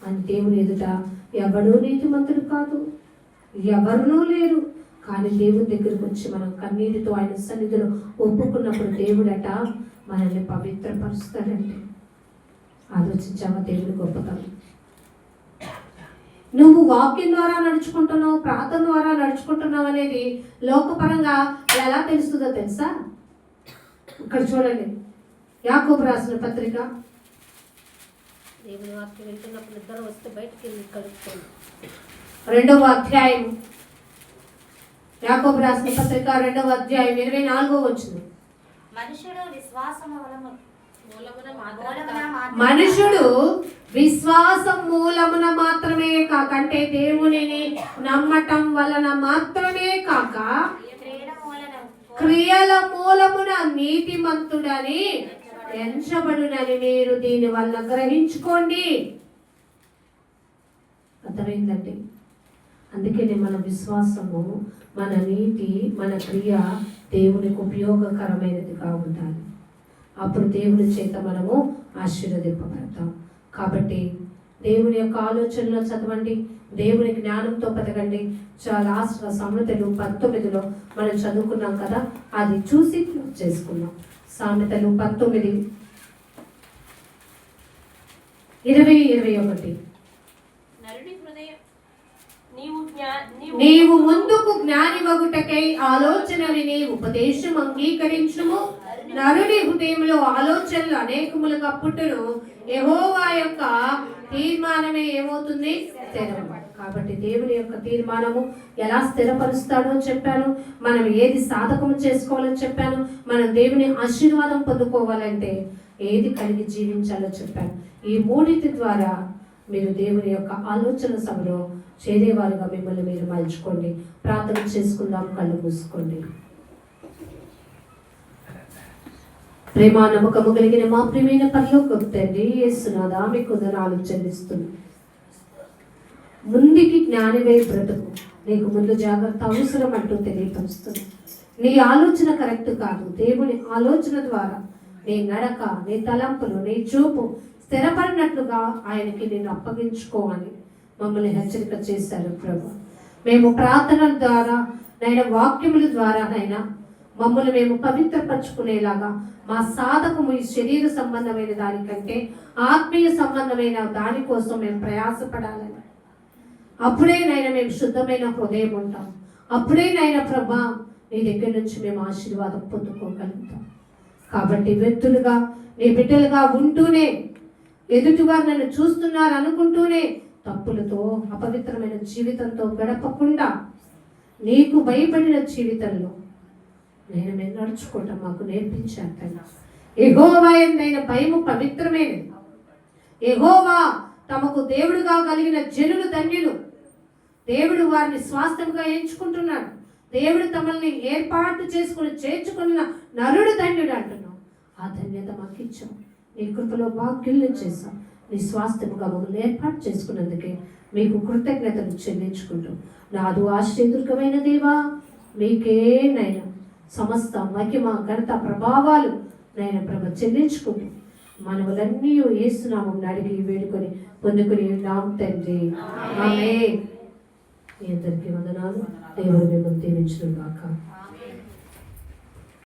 అని దేవుని ఎదుట. ఎవడూ నీతిమంతుడు కాదు, ఎవరునూ లేరు, కానీ దేవుని దగ్గరకు వచ్చి మనం కన్నీటితో ఆయన సన్నిధిలో ఒప్పుకున్నప్పుడు దేవుడట మనల్ని పవిత్రపరుస్తాడంటే. ఆలోచించావా దేవుని గొప్పతనం? నువ్వు వాక్యం ద్వారా నడుచుకుంటున్నావు, ప్రార్థన ద్వారా నడుచుకుంటున్నావు అనేది లోకపరంగా ఎలా తెలుస్తుందో తెలుసా? ఇక్కడ చూడండి, యాకోబు రాసిన పత్రిక, దేవుని వాక్యం వింటున్నప్పుడు ఇద్దరు వస్తే బయటికి కలుపుకోండి. 2వ అధ్యాయం, యాకోబు రాసిన పత్రిక 2వ అధ్యాయం 24వ వచనం. మనుషుడు విశ్వాసం మూలమున మాత్రమే కాక, అంటే దేవునిని నమ్మటం వలన మాత్రమే కాక, క్రియల మూలమున నీతిమంతుడని ఎంచబడునని మీరు దీని వల్ల గ్రహించుకోండి. అర్థమైందండి? అందుకనే మన విశ్వాసము, మన నీతి, మన క్రియ దేవునికి ఉపయోగకరమైనదిగా ఉండాలి. అప్పుడు దేవుని చేత మనము ఆశీర్వదింపబడతాం. కాబట్టి దేవుని యొక్క ఆలోచనలో చదవండి, దేవుని జ్ఞానంతో బతకండి. లాస్ట్ సామెతలు 19లో మనం చదువుకున్నాం కదా, అది చూసి చేసుకున్నాం. సామెతలు 19:20-21. నీవు ముందుకు జ్ఞాని వగుటకై ఆలోచన విని ఉపదేశం అంగీకరించుము. నరుని హృదయంలో ఆలోచనలు అనేకములుగా పుట్టును, యెహోవా యొక్క తీర్మానమే ఏమవుతుంది? స్థిరము. కాబట్టి దేవుని యొక్క తీర్మానము ఎలా స్థిరపరుస్తాడో చెప్పాను. మనం ఏది సాధకము చేసుకోవాలో చెప్పాను. మనం దేవుని ఆశీర్వాదం పొందుకోవాలంటే ఏది కలిగి జీవించాలో చెప్పాను. ఈ మూడింటి ద్వారా మీరు దేవుని యొక్క ఆలోచన సభలో చేరేవారుగా మిమ్మల్ని మీరు మలుచుకోండి. ప్రార్థన చేసుకుందాం, కళ్ళు మూసుకోండి. ప్రేమ నమ్మకము కలిగిన మా ప్రియమైన పరలోకపు తండ్రి యేసునాథా, మీకు వందనాలు చెల్లిస్తుంది. ముందుకి జ్ఞానివై బ్రతుకు, నీకు ముందు జాగ్రత్త అవసరం అంటూ తెలియపరుస్తుంది. నీ ఆలోచన కరెక్ట్ కాదు, దేవుని ఆలోచన ద్వారా నీ నడక, నీ తలంపులు, నీ చూపు స్థిరపడినట్లుగా ఆయనకి నేను అప్పగించుకోవాలి మమ్మల్ని హెచ్చరిక చేశారు ప్రభు. మేము ప్రార్థనల ద్వారా నైనా, వాక్యముల ద్వారా నైనా మమ్మల్ని మేము పవిత్రపరచుకునేలాగా మా సాధకము ఈ శరీర సంబంధమైన దానికంటే ఆత్మీయ సంబంధమైన దానికోసం మేము ప్రయాసపడాలని. అప్పుడే నైనా మేము శుద్ధమైన హృదయం ఉంటాం. అప్పుడే నైనా ప్రభా నీ దగ్గర నుంచి మేము ఆశీర్వాదం పొందుకోగలుగుతాం. కాబట్టి వ్యక్తులుగా, నీ బిడ్డలుగా ఉంటూనే, ఎదుటివారు నన్ను చూస్తున్నారు అనుకుంటూనే తప్పులతో, అపవిత్రమైన జీవితంతో గడపకుండా నీకు భయపడిన జీవితంలో మేము నడుచుకోవటం మాకు నేర్పించారు తండ్రి. యెహోవా యందైన భయము పవిత్రమైనది. యెహోవా తమకు దేవుడుగా కలిగిన జనులు ధన్యులు. దేవుడు వారిని స్వాస్థ్యంగా ఎంచుకుంటున్నాడు. దేవుడు తమల్ని ఏర్పాటు చేసుకుని చేర్చుకున్న నరుడు ధన్యుడు అంటున్నాం. ఆ ధన్యత మాకు ఇచ్చాం. నీ కృపలో భాగ్యుల్ని చేశాం. నీ స్వాస్థ్యముగా మమ్మల్ని ఏర్పాటు చేసుకున్నందుకే మీకు కృతజ్ఞతలు చెల్లించుకుంటూ, నాదు ఆశ్రయదుర్గమైన దేవా, మీకే నైనా సమస్త మహిమ ఘనత ప్రభావాలు నైనా ప్రభ చెల్లించుకుంటూ మనవులన్నీ యేసునామం అడిగి వేడుకొని పొందుకుని ఉన్నాం తండ్రి. ఆమేన్. మీ అందరికీ వందనాలు. దేవుడు మిమ్మల్ని దీవించును గాక.